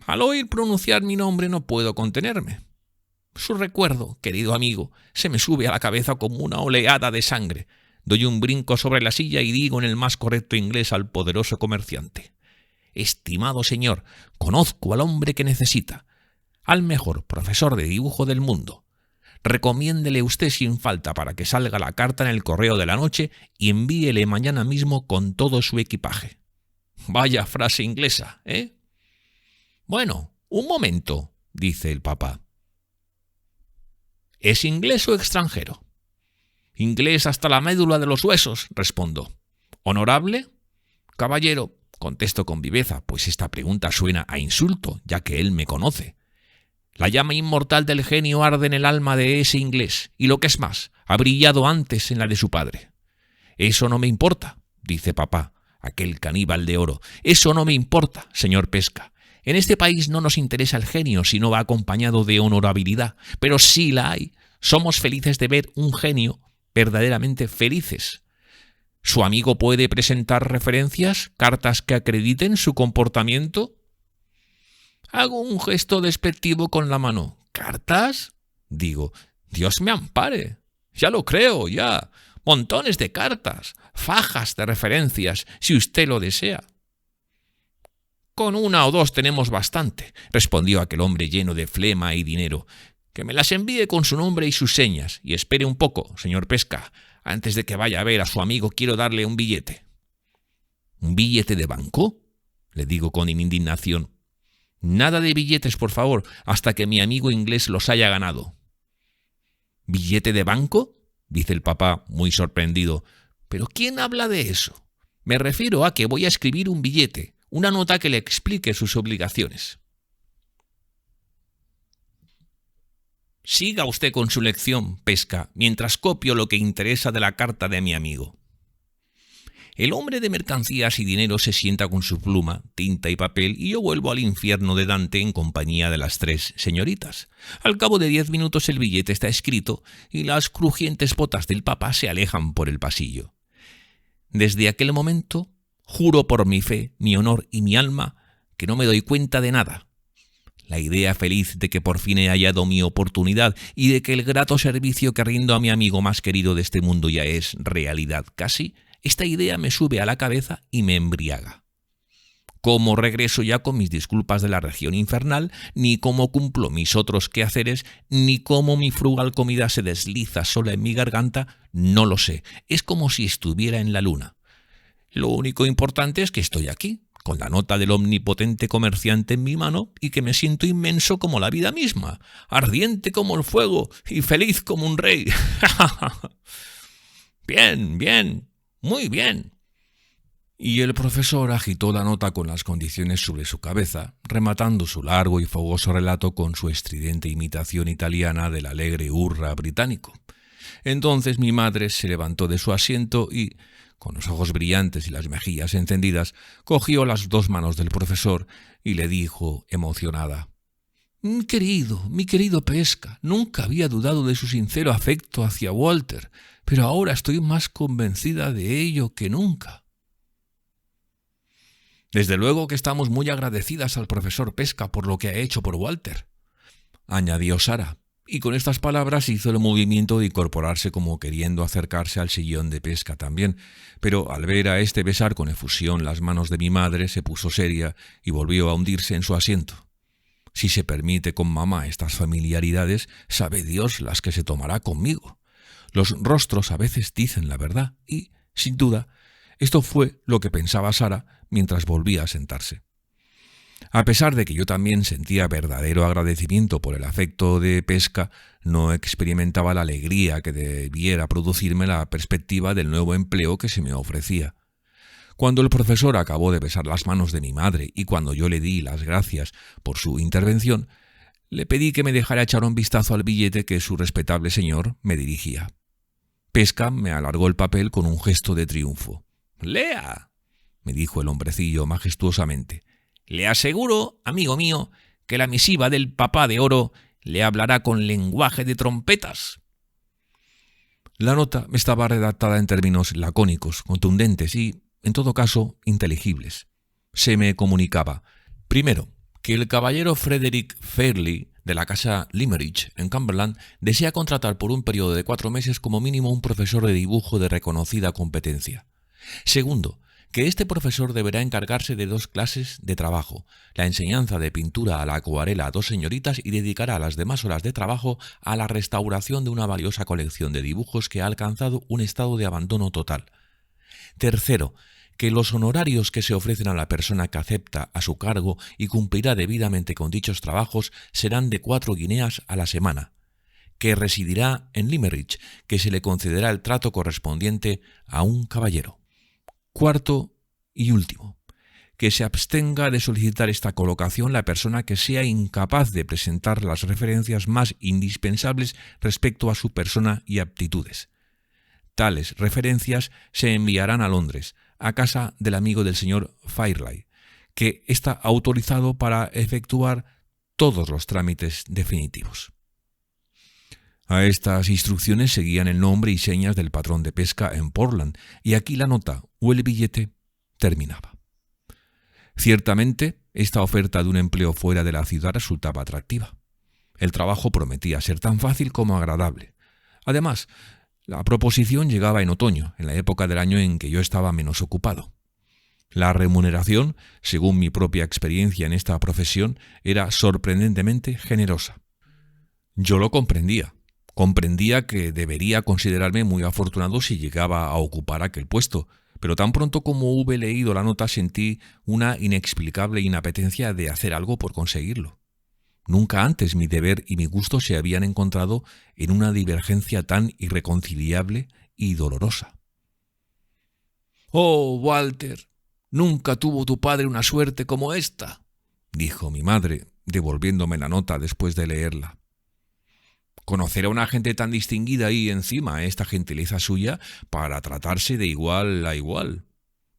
Al oír pronunciar mi nombre no puedo contenerme. Su recuerdo, querido amigo, se me sube a la cabeza como una oleada de sangre. Doy un brinco sobre la silla y digo en el más correcto inglés al poderoso comerciante: «Estimado señor, conozco al hombre que necesita, al mejor profesor de dibujo del mundo. Recomiéndele usted sin falta para que salga la carta en el correo de la noche y envíele mañana mismo con todo su equipaje». Vaya frase inglesa, ¿eh? «Bueno, un momento», dice el papá. «¿Es inglés o extranjero?» «Inglés hasta la médula de los huesos», respondo. «¿Honorable?» «Caballero», contesto con viveza, pues esta pregunta suena a insulto, ya que él me conoce. «La llama inmortal del genio arde en el alma de ese inglés, y lo que es más, ha brillado antes en la de su padre». «Eso no me importa», dice papá, aquel caníbal de oro. «Eso no me importa, señor Pesca. En este país no nos interesa el genio si no va acompañado de honorabilidad, pero sí la hay. Somos felices de ver un genio, verdaderamente felices. ¿Su amigo puede presentar referencias, cartas que acrediten su comportamiento?» Hago un gesto despectivo con la mano. «¿Cartas?», digo. Dios me ampare. Ya lo creo, ya. Montones de cartas, fajas de referencias, si usted lo desea. Con una o dos tenemos bastante, respondió aquel hombre lleno de flema y dinero. Que me las envíe con su nombre y sus señas, y espere un poco, señor Pesca. Antes de que vaya a ver a su amigo quiero darle un billete. ¿Un billete de banco?, le digo con indignación. Nada de billetes, por favor, hasta que mi amigo inglés los haya ganado. ¿Billete de banco?, dice el papá, muy sorprendido. ¿Pero quién habla de eso? Me refiero a que voy a escribir un billete, una nota que le explique sus obligaciones. Siga usted con su lección, Pesca, mientras copio lo que interesa de la carta de mi amigo. El hombre de mercancías y dinero se sienta con su pluma, tinta y papel y yo vuelvo al infierno de Dante en compañía de las tres señoritas. Al cabo de 10 minutos el billete está escrito y las crujientes botas del papá se alejan por el pasillo. Desde aquel momento, juro por mi fe, mi honor y mi alma que no me doy cuenta de nada. La idea feliz de que por fin he hallado mi oportunidad y de que el grato servicio que rindo a mi amigo más querido de este mundo ya es realidad casi, esta idea me sube a la cabeza y me embriaga. Cómo regreso ya con mis disculpas de la región infernal, ni cómo cumplo mis otros quehaceres, ni cómo mi frugal comida se desliza sola en mi garganta, no lo sé. Es como si estuviera en la luna. Lo único importante es que estoy aquí, con la nota del omnipotente comerciante en mi mano y que me siento inmenso como la vida misma, ardiente como el fuego y feliz como un rey. Bien, bien, muy bien. Y el profesor agitó la nota con las condiciones sobre su cabeza, rematando su largo y fogoso relato con su estridente imitación italiana del alegre hurra británico. Entonces mi madre se levantó de su asiento y, con los ojos brillantes y las mejillas encendidas, cogió las 2 manos del profesor y le dijo emocionada: mi querido Pesca, nunca había dudado de su sincero afecto hacia Walter, pero ahora estoy más convencida de ello que nunca. Desde luego que estamos muy agradecidas al profesor Pesca por lo que ha hecho por Walter, añadió Sara, y con estas palabras hizo el movimiento de incorporarse como queriendo acercarse al sillón de Pesca también, pero al ver a este besar con efusión las manos de mi madre se puso seria y volvió a hundirse en su asiento. Si se permite con mamá estas familiaridades, sabe Dios las que se tomará conmigo. Los rostros a veces dicen la verdad y, sin duda, esto fue lo que pensaba Sara mientras volvía a sentarse. A pesar de que yo también sentía verdadero agradecimiento por el afecto de Pesca, no experimentaba la alegría que debiera producirme la perspectiva del nuevo empleo que se me ofrecía. Cuando el profesor acabó de besar las manos de mi madre y cuando yo le di las gracias por su intervención, le pedí que me dejara echar un vistazo al billete que su respetable señor me dirigía. Pesca me alargó el papel con un gesto de triunfo. «Lea», me dijo el hombrecillo majestuosamente. «Le aseguro, amigo mío, que la misiva del papá de oro le hablará con lenguaje de trompetas». La nota estaba redactada en términos lacónicos, contundentes y, en todo caso, inteligibles. Se me comunicaba, primero, que el caballero Frederick Fairley, de la casa Limerick, en Cumberland, desea contratar por un periodo de 4 meses como mínimo un profesor de dibujo de reconocida competencia. Segundo, que este profesor deberá encargarse de 2 clases de trabajo, la enseñanza de pintura a la acuarela a 2 señoritas y dedicará las demás horas de trabajo a la restauración de una valiosa colección de dibujos que ha alcanzado un estado de abandono total. Tercero, que los honorarios que se ofrecen a la persona que acepta a su cargo y cumplirá debidamente con dichos trabajos serán de 4 guineas a la semana, que residirá en Limerick, que se le concederá el trato correspondiente a un caballero. Cuarto y último, que se abstenga de solicitar esta colocación la persona que sea incapaz de presentar las referencias más indispensables respecto a su persona y aptitudes. Tales referencias se enviarán a Londres, a casa del amigo del señor Fairley, que está autorizado para efectuar todos los trámites definitivos. A estas instrucciones seguían el nombre y señas del patrón de Pesca en Portland, y aquí la nota o el billete terminaba. Ciertamente, esta oferta de un empleo fuera de la ciudad resultaba atractiva. El trabajo prometía ser tan fácil como agradable. Además, la proposición llegaba en otoño, en la época del año en que yo estaba menos ocupado. La remuneración, según mi propia experiencia en esta profesión, era sorprendentemente generosa. Yo lo comprendía. Comprendía que debería considerarme muy afortunado si llegaba a ocupar aquel puesto, pero tan pronto como hube leído la nota sentí una inexplicable inapetencia de hacer algo por conseguirlo. Nunca antes mi deber y mi gusto se habían encontrado en una divergencia tan irreconciliable y dolorosa. «Oh, Walter, nunca tuvo tu padre una suerte como esta», dijo mi madre, devolviéndome la nota después de leerla. «Conocer a una gente tan distinguida y encima esta gentileza suya para tratarse de igual a igual»,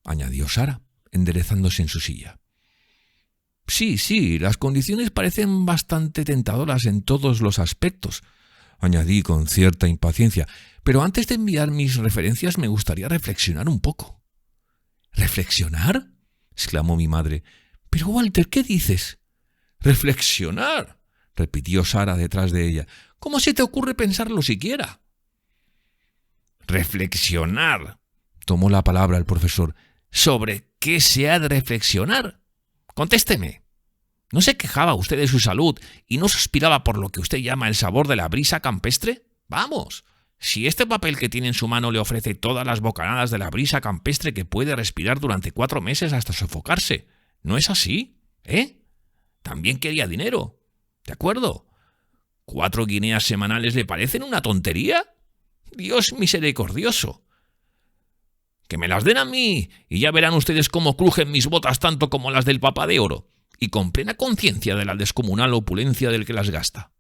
añadió Sara, enderezándose en su silla. Sí, las condiciones parecen bastante tentadoras en todos los aspectos», añadí con cierta impaciencia, «pero antes de enviar mis referencias me gustaría reflexionar un poco». «¿Reflexionar?», exclamó mi madre. «Pero, Walter, ¿qué dices?» «¿Reflexionar?», repitió Sara detrás de ella. «¿Cómo se te ocurre pensarlo siquiera?» «Reflexionar», tomó la palabra el profesor. «¿Sobre qué se ha de reflexionar? Contésteme. ¿No se quejaba usted de su salud y no suspiraba por lo que usted llama el sabor de la brisa campestre? Vamos, si este papel que tiene en su mano le ofrece todas las bocanadas de la brisa campestre que puede respirar durante 4 meses hasta sofocarse, ¿no es así? También quería dinero. ¿De acuerdo? 4 guineas semanales le parecen una tontería. Dios misericordioso. Que me las den a mí y ya verán ustedes cómo crujen mis botas tanto como las del Papa de Oro, y con plena conciencia de la descomunal opulencia del que las gasta.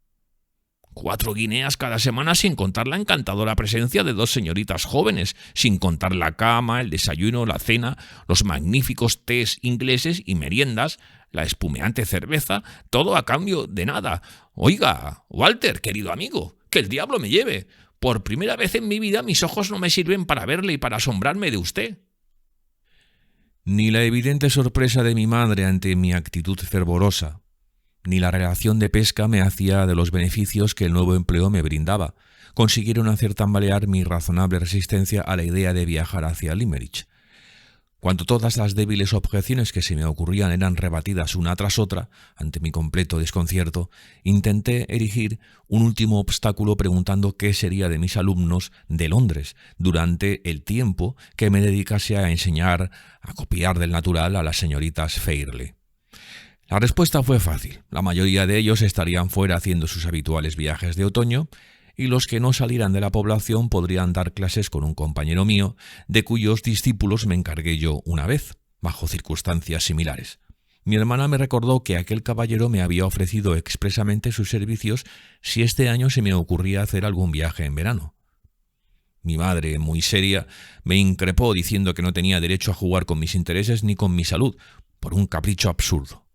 4 guineas cada semana sin contar la encantadora presencia de 2 señoritas jóvenes, sin contar la cama, el desayuno, la cena, los magníficos tés ingleses y meriendas, la espumeante cerveza, todo a cambio de nada. Oiga, Walter, querido amigo, que el diablo me lleve. Por primera vez en mi vida mis ojos no me sirven para verle y para asombrarme de usted». Ni la evidente sorpresa de mi madre ante mi actitud fervorosa, ni la relación de Pesca me hacía de los beneficios que el nuevo empleo me brindaba, consiguieron hacer tambalear mi razonable resistencia a la idea de viajar hacia Limerick. Cuando todas las débiles objeciones que se me ocurrían eran rebatidas una tras otra, ante mi completo desconcierto, intenté erigir un último obstáculo preguntando qué sería de mis alumnos de Londres durante el tiempo que me dedicase a enseñar a copiar del natural a las señoritas Fairley. La respuesta fue fácil. La mayoría de ellos estarían fuera haciendo sus habituales viajes de otoño, y los que no salieran de la población podrían dar clases con un compañero mío, de cuyos discípulos me encargué yo una vez, bajo circunstancias similares. Mi hermana me recordó que aquel caballero me había ofrecido expresamente sus servicios si este año se me ocurría hacer algún viaje en verano. Mi madre, muy seria, me increpó diciendo que no tenía derecho a jugar con mis intereses ni con mi salud, por un capricho absurdo.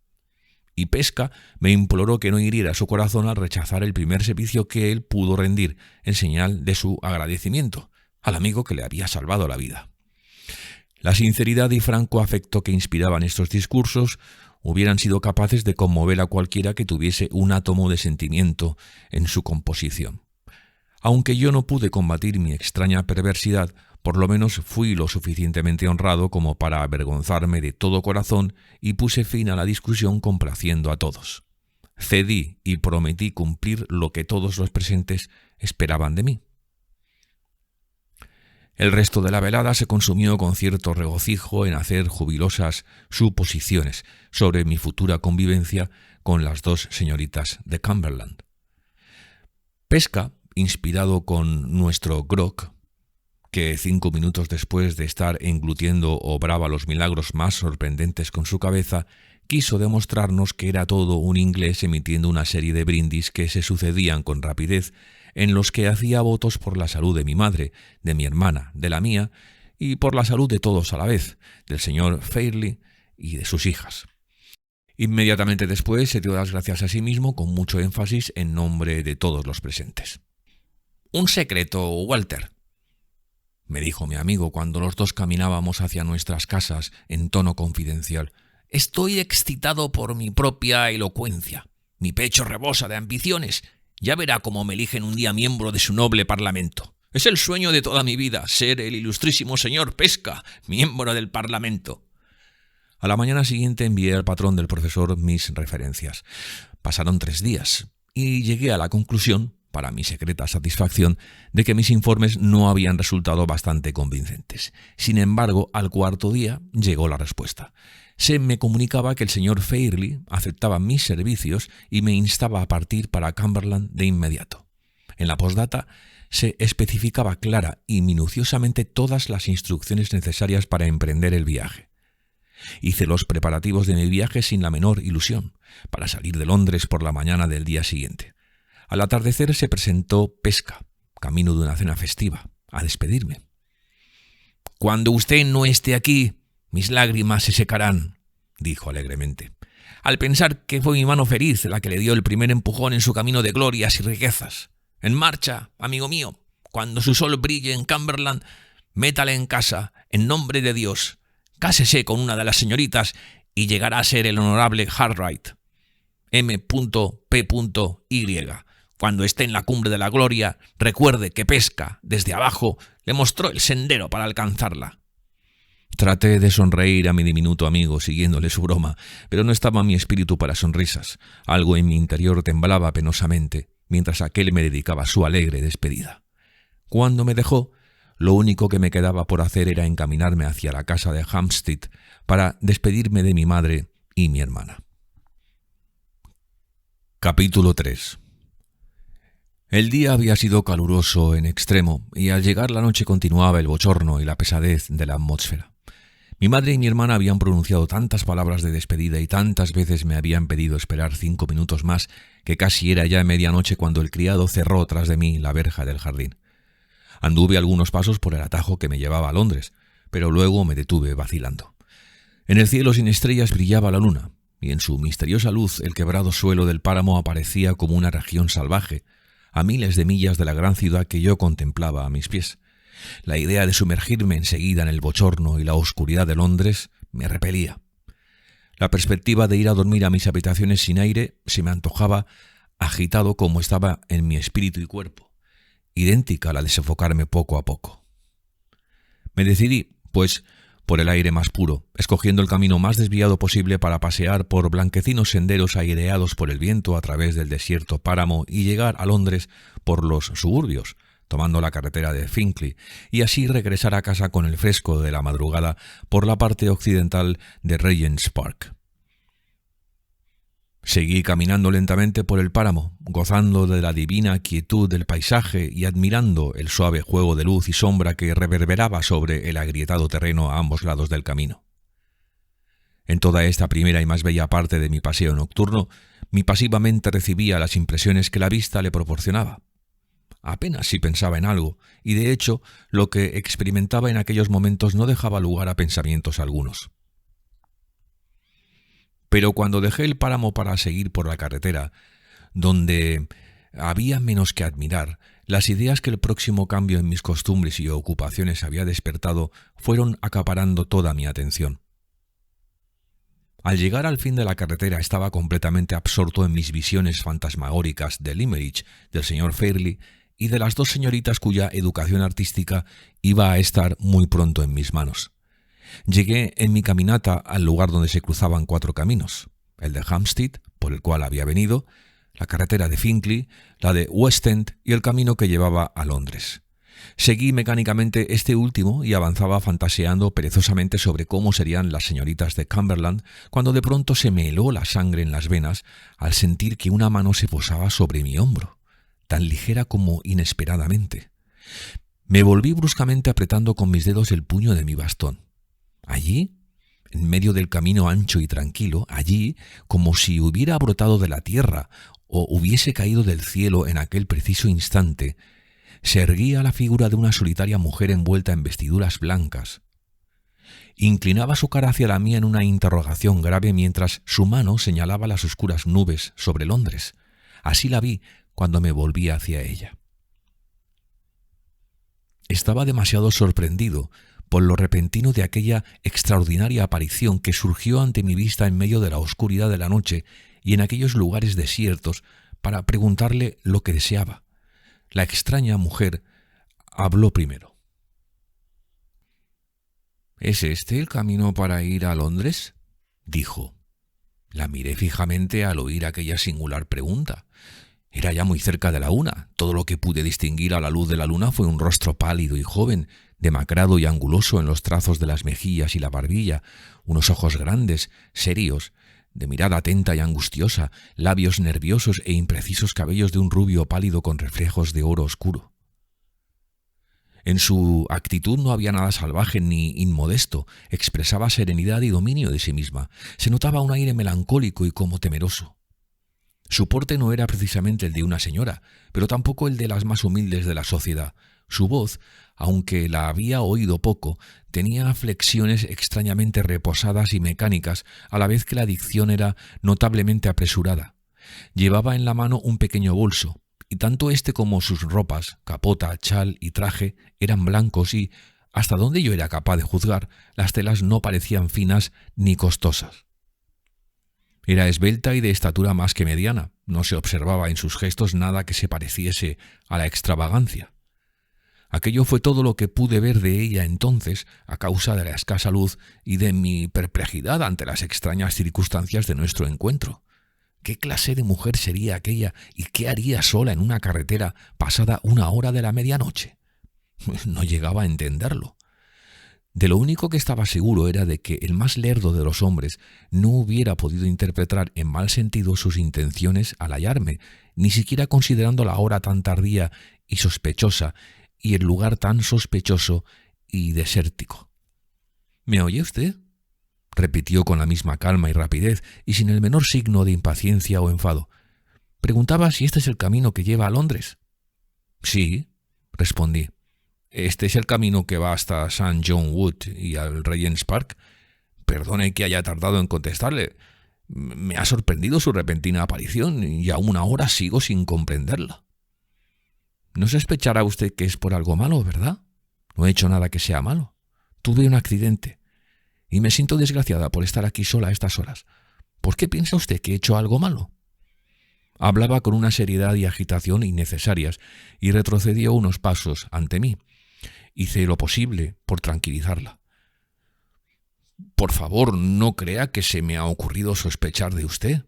Y Pesca me imploró que no hiriera su corazón al rechazar el primer servicio que él pudo rendir en señal de su agradecimiento al amigo que le había salvado la vida. La sinceridad y franco afecto que inspiraban estos discursos hubieran sido capaces de conmover a cualquiera que tuviese un átomo de sentimiento en su composición. Aunque yo no pude combatir mi extraña perversidad, por lo menos fui lo suficientemente honrado como para avergonzarme de todo corazón y puse fin a la discusión complaciendo a todos. Cedí y prometí cumplir lo que todos los presentes esperaban de mí. El resto de la velada se consumió con cierto regocijo en hacer jubilosas suposiciones sobre mi futura convivencia con las 2 señoritas de Cumberland. Pesca, inspirado con nuestro grog, que 5 minutos después de estar englutiendo obraba los milagros más sorprendentes con su cabeza, quiso demostrarnos que era todo un inglés emitiendo una serie de brindis que se sucedían con rapidez, en los que hacía votos por la salud de mi madre, de mi hermana, de la mía, y por la salud de todos a la vez, del señor Fairley y de sus hijas. Inmediatamente después se dio las gracias a sí mismo con mucho énfasis en nombre de todos los presentes. «Un secreto, Walter», me dijo mi amigo cuando los 2 caminábamos hacia nuestras casas en tono confidencial. «Estoy excitado por mi propia elocuencia. Mi pecho rebosa de ambiciones. Ya verá cómo me eligen un día miembro de su noble parlamento. Es el sueño de toda mi vida, ser el ilustrísimo señor Pesca, miembro del parlamento. A la mañana siguiente envié al patrón del profesor mis referencias. Pasaron 3 días y llegué a la conclusión, para mi secreta satisfacción, de que mis informes no habían resultado bastante convincentes. Sin embargo, al 4.º día llegó la respuesta. Se me comunicaba que el señor Fairley aceptaba mis servicios y me instaba a partir para Cumberland de inmediato. En la postdata se especificaba clara y minuciosamente todas las instrucciones necesarias para emprender el viaje. Hice los preparativos de mi viaje sin la menor ilusión, para salir de Londres por la mañana del día siguiente. Al atardecer se presentó Pesca, camino de una cena festiva, a despedirme. «Cuando usted no esté aquí, mis lágrimas se secarán», dijo alegremente, «al pensar que fue mi mano feliz la que le dio el primer empujón en su camino de glorias y riquezas. En marcha, amigo mío, cuando su sol brille en Cumberland, métale en casa, en nombre de Dios. Cásese con una de las señoritas y llegará a ser el honorable Hartright. M.P.Y. Cuando esté en la cumbre de la gloria, recuerde que Pesca, desde abajo, le mostró el sendero para alcanzarla». Traté de sonreír a mi diminuto amigo siguiéndole su broma, pero no estaba mi espíritu para sonrisas. Algo en mi interior temblaba penosamente, mientras aquel me dedicaba su alegre despedida. Cuando me dejó, lo único que me quedaba por hacer era encaminarme hacia la casa de Hampstead para despedirme de mi madre y mi hermana. Capítulo 3. El día había sido caluroso en extremo y al llegar la noche continuaba el bochorno y la pesadez de la atmósfera. Mi madre y mi hermana habían pronunciado tantas palabras de despedida y tantas veces me habían pedido esperar 5 minutos más que casi era ya medianoche cuando el criado cerró tras de mí la verja del jardín. Anduve algunos pasos por el atajo que me llevaba a Londres, pero luego me detuve vacilando. En el cielo sin estrellas brillaba la luna, y en su misteriosa luz el quebrado suelo del páramo aparecía como una región salvaje, a miles de millas de la gran ciudad que yo contemplaba a mis pies. La idea de sumergirme enseguida en el bochorno y la oscuridad de Londres me repelía. La perspectiva de ir a dormir a mis habitaciones sin aire se me antojaba agitado como estaba en mi espíritu y cuerpo, idéntica a la de sofocarme poco a poco. Me decidí, pues, por el aire más puro, escogiendo el camino más desviado posible para pasear por blanquecinos senderos aireados por el viento a través del desierto páramo y llegar a Londres por los suburbios, tomando la carretera de Finchley, y así regresar a casa con el fresco de la madrugada por la parte occidental de Regent's Park. Seguí caminando lentamente por el páramo, gozando de la divina quietud del paisaje y admirando el suave juego de luz y sombra que reverberaba sobre el agrietado terreno a ambos lados del camino. En toda esta primera y más bella parte de mi paseo nocturno, mi pasiva mente recibía las impresiones que la vista le proporcionaba. Apenas si pensaba en algo, y de hecho, lo que experimentaba en aquellos momentos no dejaba lugar a pensamientos algunos. Pero cuando dejé el páramo para seguir por la carretera, donde había menos que admirar, las ideas que el próximo cambio en mis costumbres y ocupaciones había despertado fueron acaparando toda mi atención. Al llegar al fin de la carretera estaba completamente absorto en mis visiones fantasmagóricas de Limerick, del señor Fairley y de las 2 señoritas cuya educación artística iba a estar muy pronto en mis manos. Llegué en mi caminata al lugar donde se cruzaban 4 caminos, el de Hampstead, por el cual había venido, la carretera de Finchley, la de West End y el camino que llevaba a Londres. Seguí mecánicamente este último y avanzaba fantaseando perezosamente sobre cómo serían las señoritas de Cumberland, cuando de pronto se me heló la sangre en las venas al sentir que una mano se posaba sobre mi hombro, tan ligera como inesperadamente. Me volví bruscamente apretando con mis dedos el puño de mi bastón. Allí, en medio del camino ancho y tranquilo, allí, como si hubiera brotado de la tierra o hubiese caído del cielo en aquel preciso instante, se erguía la figura de una solitaria mujer envuelta en vestiduras blancas. Inclinaba su cara hacia la mía en una interrogación grave mientras su mano señalaba las oscuras nubes sobre Londres. Así la vi cuando me volví hacia ella. Estaba demasiado sorprendido por lo repentino de aquella extraordinaria aparición que surgió ante mi vista en medio de la oscuridad de la noche y en aquellos lugares desiertos para preguntarle lo que deseaba. La extraña mujer habló primero. ¿Es este el camino para ir a Londres?, dijo. La miré fijamente al oír aquella singular pregunta. Era ya muy cerca de la 1. Todo lo que pude distinguir a la luz de la luna fue un rostro pálido y joven, demacrado y anguloso en los trazos de las mejillas y la barbilla, unos ojos grandes, serios, de mirada atenta y angustiosa, labios nerviosos e imprecisos cabellos de un rubio pálido con reflejos de oro oscuro. En su actitud no había nada salvaje ni inmodesto, expresaba serenidad y dominio de sí misma. Se notaba un aire melancólico y como temeroso. Su porte no era precisamente el de una señora, pero tampoco el de las más humildes de la sociedad. Su voz, aunque la había oído poco, tenía flexiones extrañamente reposadas y mecánicas, a la vez que la dicción era notablemente apresurada. Llevaba en la mano un pequeño bolso, y tanto este como sus ropas, capota, chal y traje, eran blancos y, hasta donde yo era capaz de juzgar, las telas no parecían finas ni costosas. Era esbelta y de estatura más que mediana. No se observaba en sus gestos nada que se pareciese a la extravagancia. Aquello fue todo lo que pude ver de ella entonces, a causa de la escasa luz y de mi perplejidad ante las extrañas circunstancias de nuestro encuentro. ¿Qué clase de mujer sería aquella y qué haría sola en una carretera pasada 1 de la medianoche? No llegaba a entenderlo. De lo único que estaba seguro era de que el más lerdo de los hombres no hubiera podido interpretar en mal sentido sus intenciones al hallarme, ni siquiera considerando la hora tan tardía y sospechosa y el lugar tan sospechoso y desértico. ¿Me oye usted?, repitió con la misma calma y rapidez y sin el menor signo de impaciencia o enfado. Preguntaba si este es el camino que lleva a Londres. Sí, respondí. Este es el camino que va hasta St. John Wood y al Regent's Park. Perdone que haya tardado en contestarle. Me ha sorprendido su repentina aparición y aún ahora sigo sin comprenderla. No sospechará usted que es por algo malo, ¿verdad? No he hecho nada que sea malo. Tuve un accidente y me siento desgraciada por estar aquí sola a estas horas. ¿Por qué piensa usted que he hecho algo malo? Hablaba con una seriedad y agitación innecesarias y retrocedió unos pasos ante mí. Hice lo posible por tranquilizarla. Por favor, no crea que se me ha ocurrido sospechar de usted,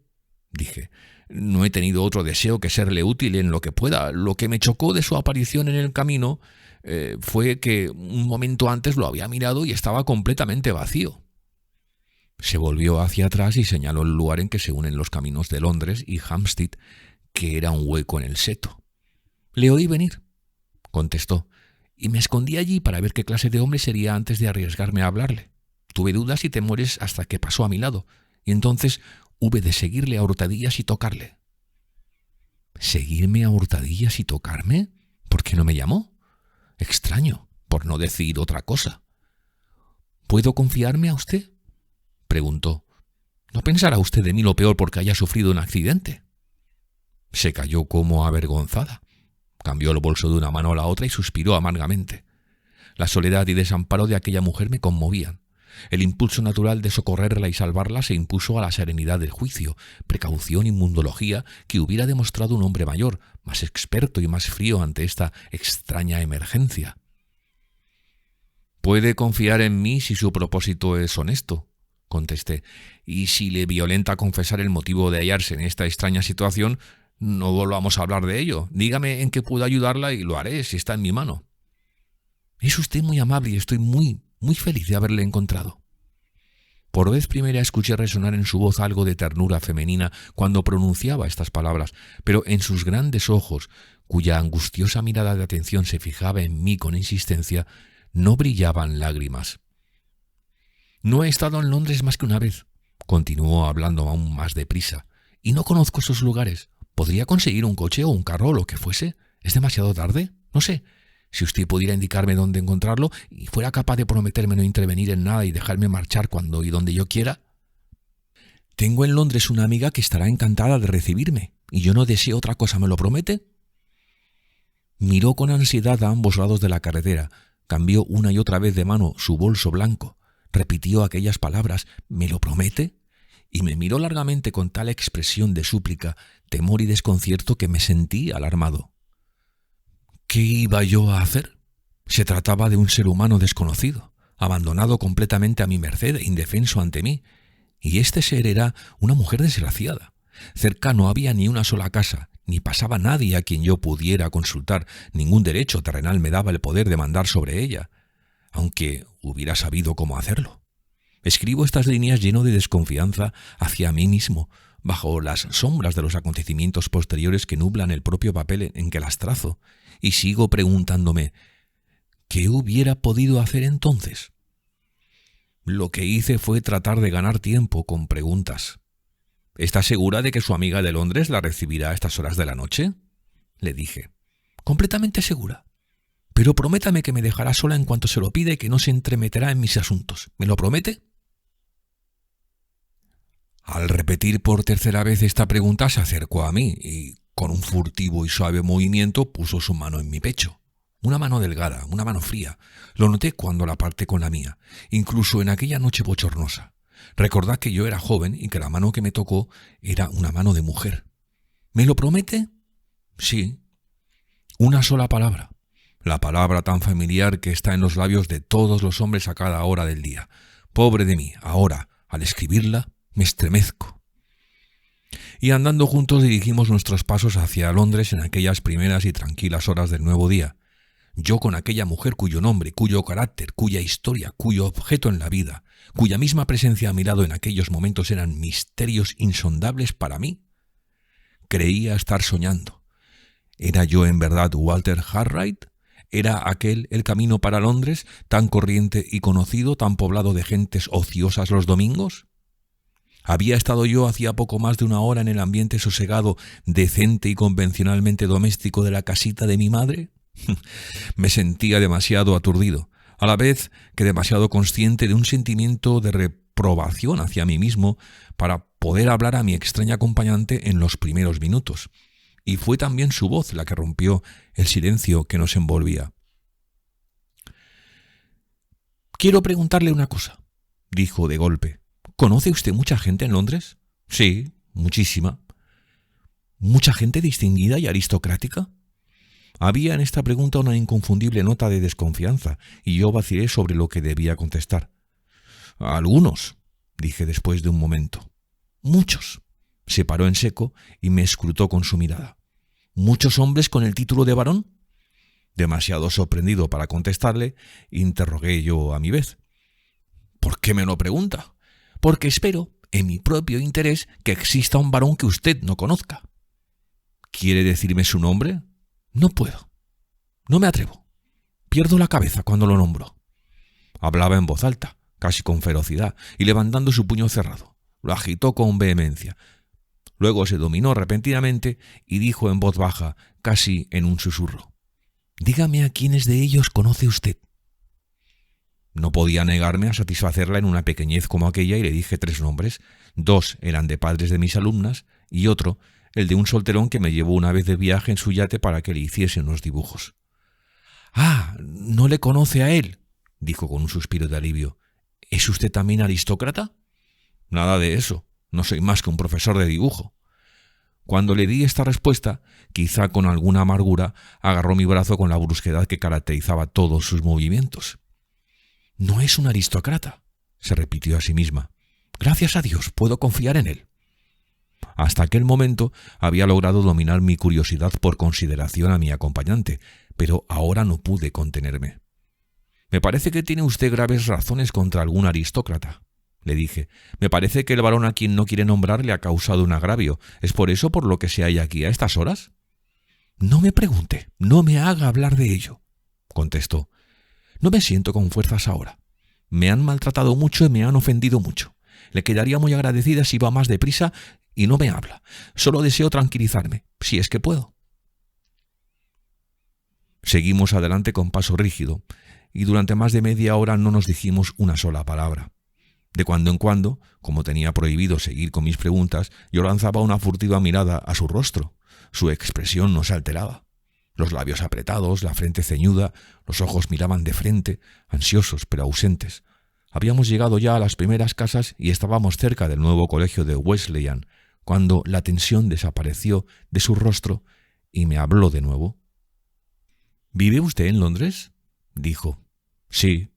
dije. No he tenido otro deseo que serle útil en lo que pueda. Lo que me chocó de su aparición en el camino fue que un momento antes lo había mirado y estaba completamente vacío. Se volvió hacia atrás y señaló el lugar en que se unen los caminos de Londres y Hampstead, que era un hueco en el seto. «Le oí venir», contestó, «y me escondí allí para ver qué clase de hombre sería antes de arriesgarme a hablarle. Tuve dudas y temores hasta que pasó a mi lado, y entonces hube de seguirle a hurtadillas y tocarle». ¿Seguirme a hurtadillas y tocarme? ¿Por qué no me llamó? Extraño, por no decir otra cosa. ¿Puedo confiarme a usted?, preguntó. ¿No pensará usted de mí lo peor porque haya sufrido un accidente? Se calló como avergonzada. Cambió el bolso de una mano a la otra y suspiró amargamente. La soledad y desamparo de aquella mujer me conmovían. El impulso natural de socorrerla y salvarla se impuso a la serenidad del juicio, precaución y mundología que hubiera demostrado un hombre mayor, más experto y más frío ante esta extraña emergencia. «Puede confiar en mí si su propósito es honesto», contesté, «y si le violenta confesar el motivo de hallarse en esta extraña situación, no volvamos a hablar de ello. Dígame en qué puedo ayudarla y lo haré si está en mi mano». «Es usted muy amable y estoy muy feliz de haberle encontrado». Por vez primera escuché resonar en su voz algo de ternura femenina cuando pronunciaba estas palabras, pero en sus grandes ojos, cuya angustiosa mirada de atención se fijaba en mí con insistencia, no brillaban lágrimas. «No he estado en Londres más que una vez», continuó hablando aún más deprisa, «y no conozco esos lugares. ¿Podría conseguir un coche o un carro o lo que fuese? ¿Es demasiado tarde? No sé. Si usted pudiera indicarme dónde encontrarlo y fuera capaz de prometerme no intervenir en nada y dejarme marchar cuando y donde yo quiera». «Tengo en Londres una amiga que estará encantada de recibirme, y yo no deseo otra cosa, ¿me lo promete?». Miró con ansiedad a ambos lados de la carretera, cambió una y otra vez de mano su bolso blanco, repitió aquellas palabras «¿me lo promete?», y me miró largamente con tal expresión de súplica, temor y desconcierto que me sentí alarmado. ¿Qué iba yo a hacer? Se trataba de un ser humano desconocido, abandonado completamente a mi merced e indefenso ante mí, y este ser era una mujer desgraciada. Cerca no había ni una sola casa, ni pasaba nadie a quien yo pudiera consultar. Ningún derecho terrenal me daba el poder de mandar sobre ella, aunque hubiera sabido cómo hacerlo. Escribo estas líneas lleno de desconfianza hacia mí mismo, bajo las sombras de los acontecimientos posteriores que nublan el propio papel en que las trazo, y sigo preguntándome, ¿qué hubiera podido hacer entonces? Lo que hice fue tratar de ganar tiempo con preguntas. ¿Está segura de que su amiga de Londres la recibirá a estas horas de la noche? Le dije. Completamente segura. Pero prométame que me dejará sola en cuanto se lo pida y que no se entremeterá en mis asuntos. ¿Me lo promete? Al repetir por tercera vez esta pregunta se acercó a mí y, con un furtivo y suave movimiento, puso su mano en mi pecho. Una mano delgada, una mano fría. Lo noté cuando la aparté con la mía, incluso en aquella noche bochornosa. Recordad que yo era joven y que la mano que me tocó era una mano de mujer. ¿Me lo promete? Sí. Una sola palabra. La palabra tan familiar que está en los labios de todos los hombres a cada hora del día. Pobre de mí, ahora, al escribirla, me estremezco. Y andando juntos dirigimos nuestros pasos hacia Londres en aquellas primeras y tranquilas horas del nuevo día. Yo con aquella mujer cuyo nombre, cuyo carácter, cuya historia, cuyo objeto en la vida, cuya misma presencia a mi lado en aquellos momentos eran misterios insondables para mí. Creía estar soñando. ¿Era yo en verdad Walter Hartwright? ¿Era aquel el camino para Londres, tan corriente y conocido, tan poblado de gentes ociosas los domingos? ¿Había estado yo hacía poco más de una hora en el ambiente sosegado, decente y convencionalmente doméstico de la casita de mi madre? Me sentía demasiado aturdido, a la vez que demasiado consciente de un sentimiento de reprobación hacia mí mismo para poder hablar a mi extraña acompañante en los primeros minutos. Y fue también su voz la que rompió el silencio que nos envolvía. «Quiero preguntarle una cosa», dijo de golpe. «¿Conoce usted mucha gente en Londres?» «Sí, muchísima». «¿Mucha gente distinguida y aristocrática?» Había en esta pregunta una inconfundible nota de desconfianza, y yo vacilé sobre lo que debía contestar. «Algunos», dije después de un momento. «Muchos». Se paró en seco y me escrutó con su mirada. «¿Muchos hombres con el título de varón?» Demasiado sorprendido para contestarle, interrogué yo a mi vez. «¿Por qué me lo pregunta?» «Porque espero, en mi propio interés, que exista un varón que usted no conozca». «¿Quiere decirme su nombre?» «No puedo. No me atrevo. Pierdo la cabeza cuando lo nombro». Hablaba en voz alta, casi con ferocidad, y levantando su puño cerrado. Lo agitó con vehemencia. Luego se dominó repentinamente y dijo en voz baja, casi en un susurro: «Dígame a quiénes de ellos conoce usted». No podía negarme a satisfacerla en una pequeñez como aquella y le dije 3 nombres. 2 eran de padres de mis alumnas y otro, el de un solterón que me llevó una vez de viaje en su yate para que le hiciese unos dibujos. «Ah, ¿no le conoce a él?», dijo con un suspiro de alivio. «¿Es usted también aristócrata?» «Nada de eso. No soy más que un profesor de dibujo». Cuando le di esta respuesta, quizá con alguna amargura, agarró mi brazo con la brusquedad que caracterizaba todos sus movimientos. «No es un aristócrata», se repitió a sí misma. «Gracias a Dios, puedo confiar en él». Hasta aquel momento había logrado dominar mi curiosidad por consideración a mi acompañante, pero ahora no pude contenerme. «Me parece que tiene usted graves razones contra algún aristócrata», le dije. «Me parece que el varón a quien no quiere nombrar le ha causado un agravio. ¿Es por eso por lo que se halla aquí a estas horas?» «No me pregunte, no me haga hablar de ello», contestó. «No me siento con fuerzas ahora. Me han maltratado mucho y me han ofendido mucho. Le quedaría muy agradecida si va más deprisa y no me habla. Solo deseo tranquilizarme, si es que puedo». Seguimos adelante con paso rígido, y durante más de media hora no nos dijimos una sola palabra. De cuando en cuando, como tenía prohibido seguir con mis preguntas, yo lanzaba una furtiva mirada a su rostro. Su expresión no se alteraba. Los labios apretados, la frente ceñuda, los ojos miraban de frente, ansiosos pero ausentes. Habíamos llegado ya a las primeras casas y estábamos cerca del nuevo colegio de Wesleyan, cuando la tensión desapareció de su rostro y me habló de nuevo. —¿Vive usted en Londres? —dijo. —Sí.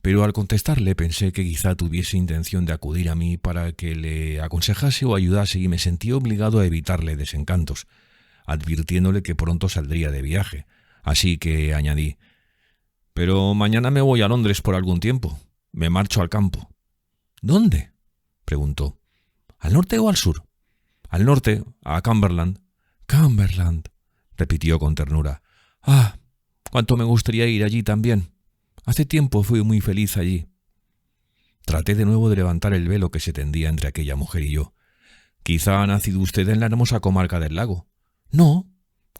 Pero al contestarle pensé que quizá tuviese intención de acudir a mí para que le aconsejase o ayudase y me sentí obligado a evitarle desencantos, advirtiéndole que pronto saldría de viaje. Así que añadí: —Pero mañana me voy a Londres por algún tiempo. Me marcho al campo. —¿Dónde? —preguntó. —¿Al norte o al sur? —Al norte, a Cumberland. —Cumberland —repitió con ternura—. Ah, cuánto me gustaría ir allí también. Hace tiempo fui muy feliz allí. Traté de nuevo de levantar el velo que se tendía entre aquella mujer y yo. —¿Quizá ha nacido usted en la hermosa comarca del lago? —No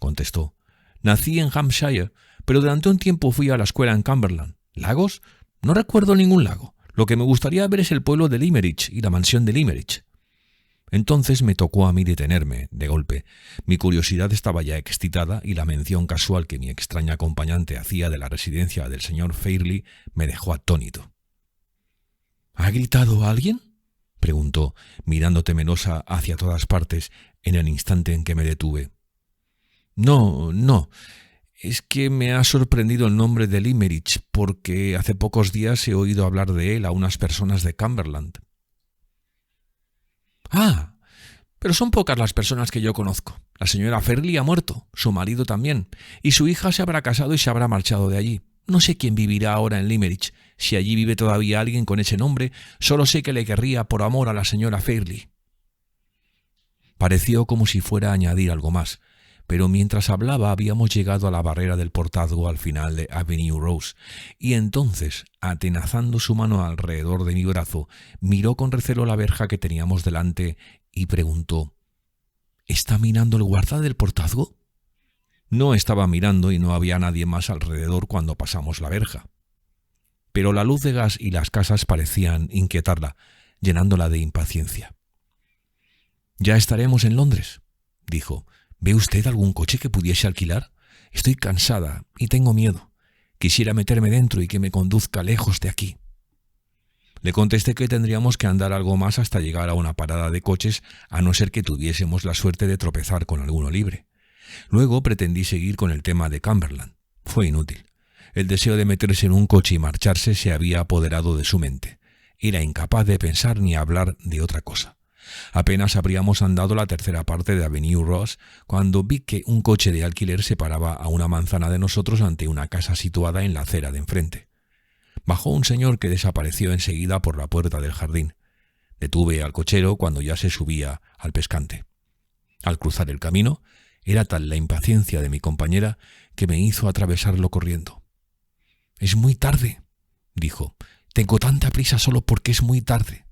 —contestó—. Nací en Hampshire, pero durante un tiempo fui a la escuela en Cumberland. ¿Lagos? No recuerdo ningún lago. Lo que me gustaría ver es el pueblo de Limerick y la mansión de Limerick. Entonces me tocó a mí detenerme, de golpe. Mi curiosidad estaba ya excitada y la mención casual que mi extraña acompañante hacía de la residencia del señor Fairley me dejó atónito. —¿Ha gritado alguien? —preguntó, mirando temerosa hacia todas partes en el instante en que me detuve. —No. Es que me ha sorprendido el nombre de Limerick, porque hace pocos días he oído hablar de él a unas personas de Cumberland. —Ah, pero son pocas las personas que yo conozco. La señora Fairley ha muerto, su marido también, y su hija se habrá casado y se habrá marchado de allí. No sé quién vivirá ahora en Limerick. Si allí vive todavía alguien con ese nombre, solo sé que le querría por amor a la señora Fairley. Pareció como si fuera a añadir algo más, pero mientras hablaba habíamos llegado a la barrera del portazgo al final de Avenue Rose, y entonces, atenazando su mano alrededor de mi brazo, miró con recelo la verja que teníamos delante y preguntó: —¿Está mirando el guarda del portazgo? No estaba mirando y no había nadie más alrededor cuando pasamos la verja. Pero la luz de gas y las casas parecían inquietarla, llenándola de impaciencia. —Ya estaremos en Londres —dijo—. ¿Ve usted algún coche que pudiese alquilar? Estoy cansada y tengo miedo. Quisiera meterme dentro y que me conduzca lejos de aquí. Le contesté que tendríamos que andar algo más hasta llegar a una parada de coches, a no ser que tuviésemos la suerte de tropezar con alguno libre. Luego pretendí seguir con el tema de Cumberland. Fue inútil. El deseo de meterse en un coche y marcharse se había apoderado de su mente. Era incapaz de pensar ni hablar de otra cosa. Apenas habríamos andado la tercera parte de Avenue Ross cuando vi que un coche de alquiler se paraba a una manzana de nosotros ante una casa situada en la acera de enfrente. Bajó un señor que desapareció enseguida por la puerta del jardín. Detuve al cochero cuando ya se subía al pescante. Al cruzar el camino, era tal la impaciencia de mi compañera que me hizo atravesarlo corriendo. —Es muy tarde —dijo—. Tengo tanta prisa solo porque es muy tarde.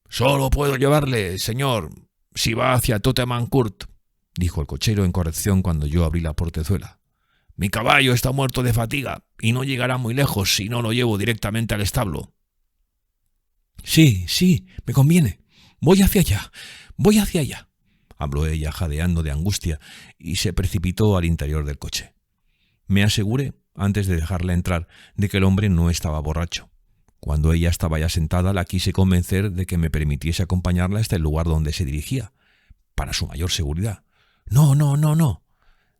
—Solo puedo llevarle, señor, si va hacia Tottenham Court —dijo el cochero en corrección cuando yo abrí la portezuela. Mi caballo está muerto de fatiga y no llegará muy lejos si no lo llevo directamente al establo. Sí, me conviene. Voy hacia allá, habló ella jadeando de angustia y se precipitó al interior del coche. Me aseguré, antes de dejarla entrar, de que el hombre no estaba borracho. Cuando ella estaba ya sentada, la quise convencer de que me permitiese acompañarla hasta el lugar donde se dirigía, para su mayor seguridad. No,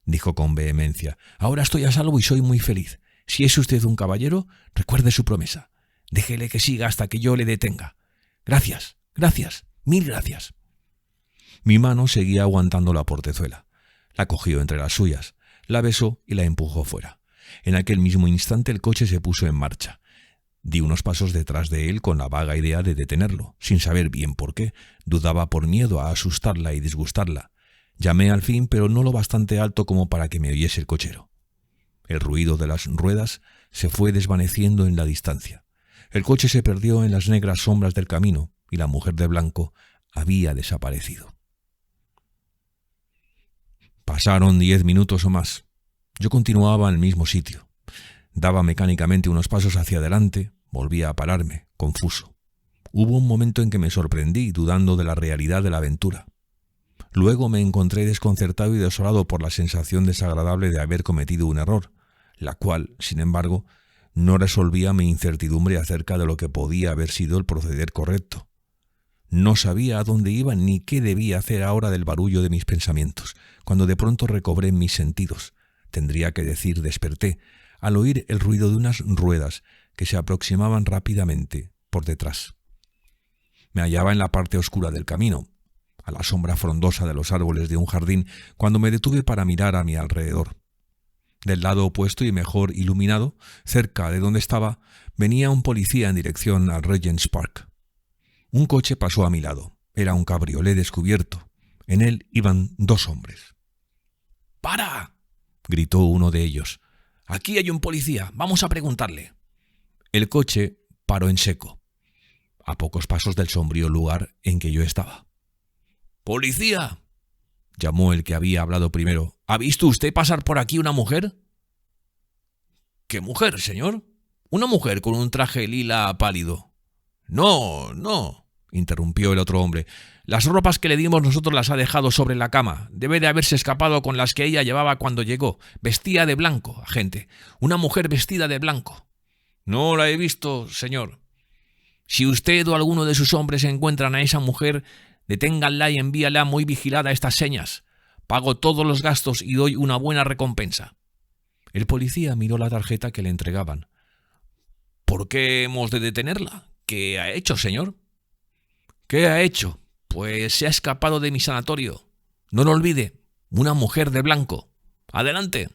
dijo con vehemencia. Ahora estoy a salvo y soy muy feliz. Si es usted un caballero, recuerde su promesa. Déjele que siga hasta que yo le detenga. Gracias, mil gracias. Mi mano seguía aguantando la portezuela. La cogió entre las suyas, la besó y la empujó fuera. En aquel mismo instante el coche se puso en marcha. Di unos pasos detrás de él con la vaga idea de detenerlo, sin saber bien por qué. Dudaba por miedo a asustarla y disgustarla. Llamé al fin, pero no lo bastante alto como para que me oyese el cochero. El ruido de las ruedas se fue desvaneciendo en la distancia. El coche se perdió en las negras sombras del camino y la mujer de blanco había desaparecido. Pasaron 10 minutos o más. Yo continuaba en el mismo sitio. Daba mecánicamente unos pasos hacia adelante, volvía a pararme, confuso. Hubo un momento en que me sorprendí, dudando de la realidad de la aventura. Luego me encontré desconcertado y desolado por la sensación desagradable de haber cometido un error, la cual, sin embargo, no resolvía mi incertidumbre acerca de lo que podía haber sido el proceder correcto. No sabía a dónde iba ni qué debía hacer ahora del barullo de mis pensamientos, cuando de pronto recobré mis sentidos. Tendría que decir desperté, al oír el ruido de unas ruedas que se aproximaban rápidamente por detrás. Me hallaba en la parte oscura del camino, a la sombra frondosa de los árboles de un jardín, cuando me detuve para mirar a mi alrededor. Del lado opuesto y mejor iluminado, cerca de donde estaba, venía un policía en dirección al Regent's Park. Un coche pasó a mi lado. Era un cabriolé descubierto. En él iban 2 hombres. ¡Para!, gritó uno de ellos. «Aquí hay un policía. Vamos a preguntarle». El coche paró en seco, a pocos pasos del sombrío lugar en que yo estaba. «¡Policía!», llamó el que había hablado primero. «¿Ha visto usted pasar por aquí una mujer?» «¿Qué mujer, señor?» «Una mujer con un traje lila pálido». No, interrumpió el otro hombre. «Las ropas que le dimos nosotros las ha dejado sobre la cama. Debe de haberse escapado con las que ella llevaba cuando llegó. Vestía de blanco, agente. Una mujer vestida de blanco». «No la he visto, señor». «Si usted o alguno de sus hombres encuentran a esa mujer, deténganla y envíala muy vigilada a estas señas. Pago todos los gastos y doy una buena recompensa». El policía miró la tarjeta que le entregaban. «¿Por qué hemos de detenerla? ¿Qué ha hecho, señor?» «¿Qué ha hecho? Pues se ha escapado de mi sanatorio. No lo olvide, una mujer de blanco. Adelante».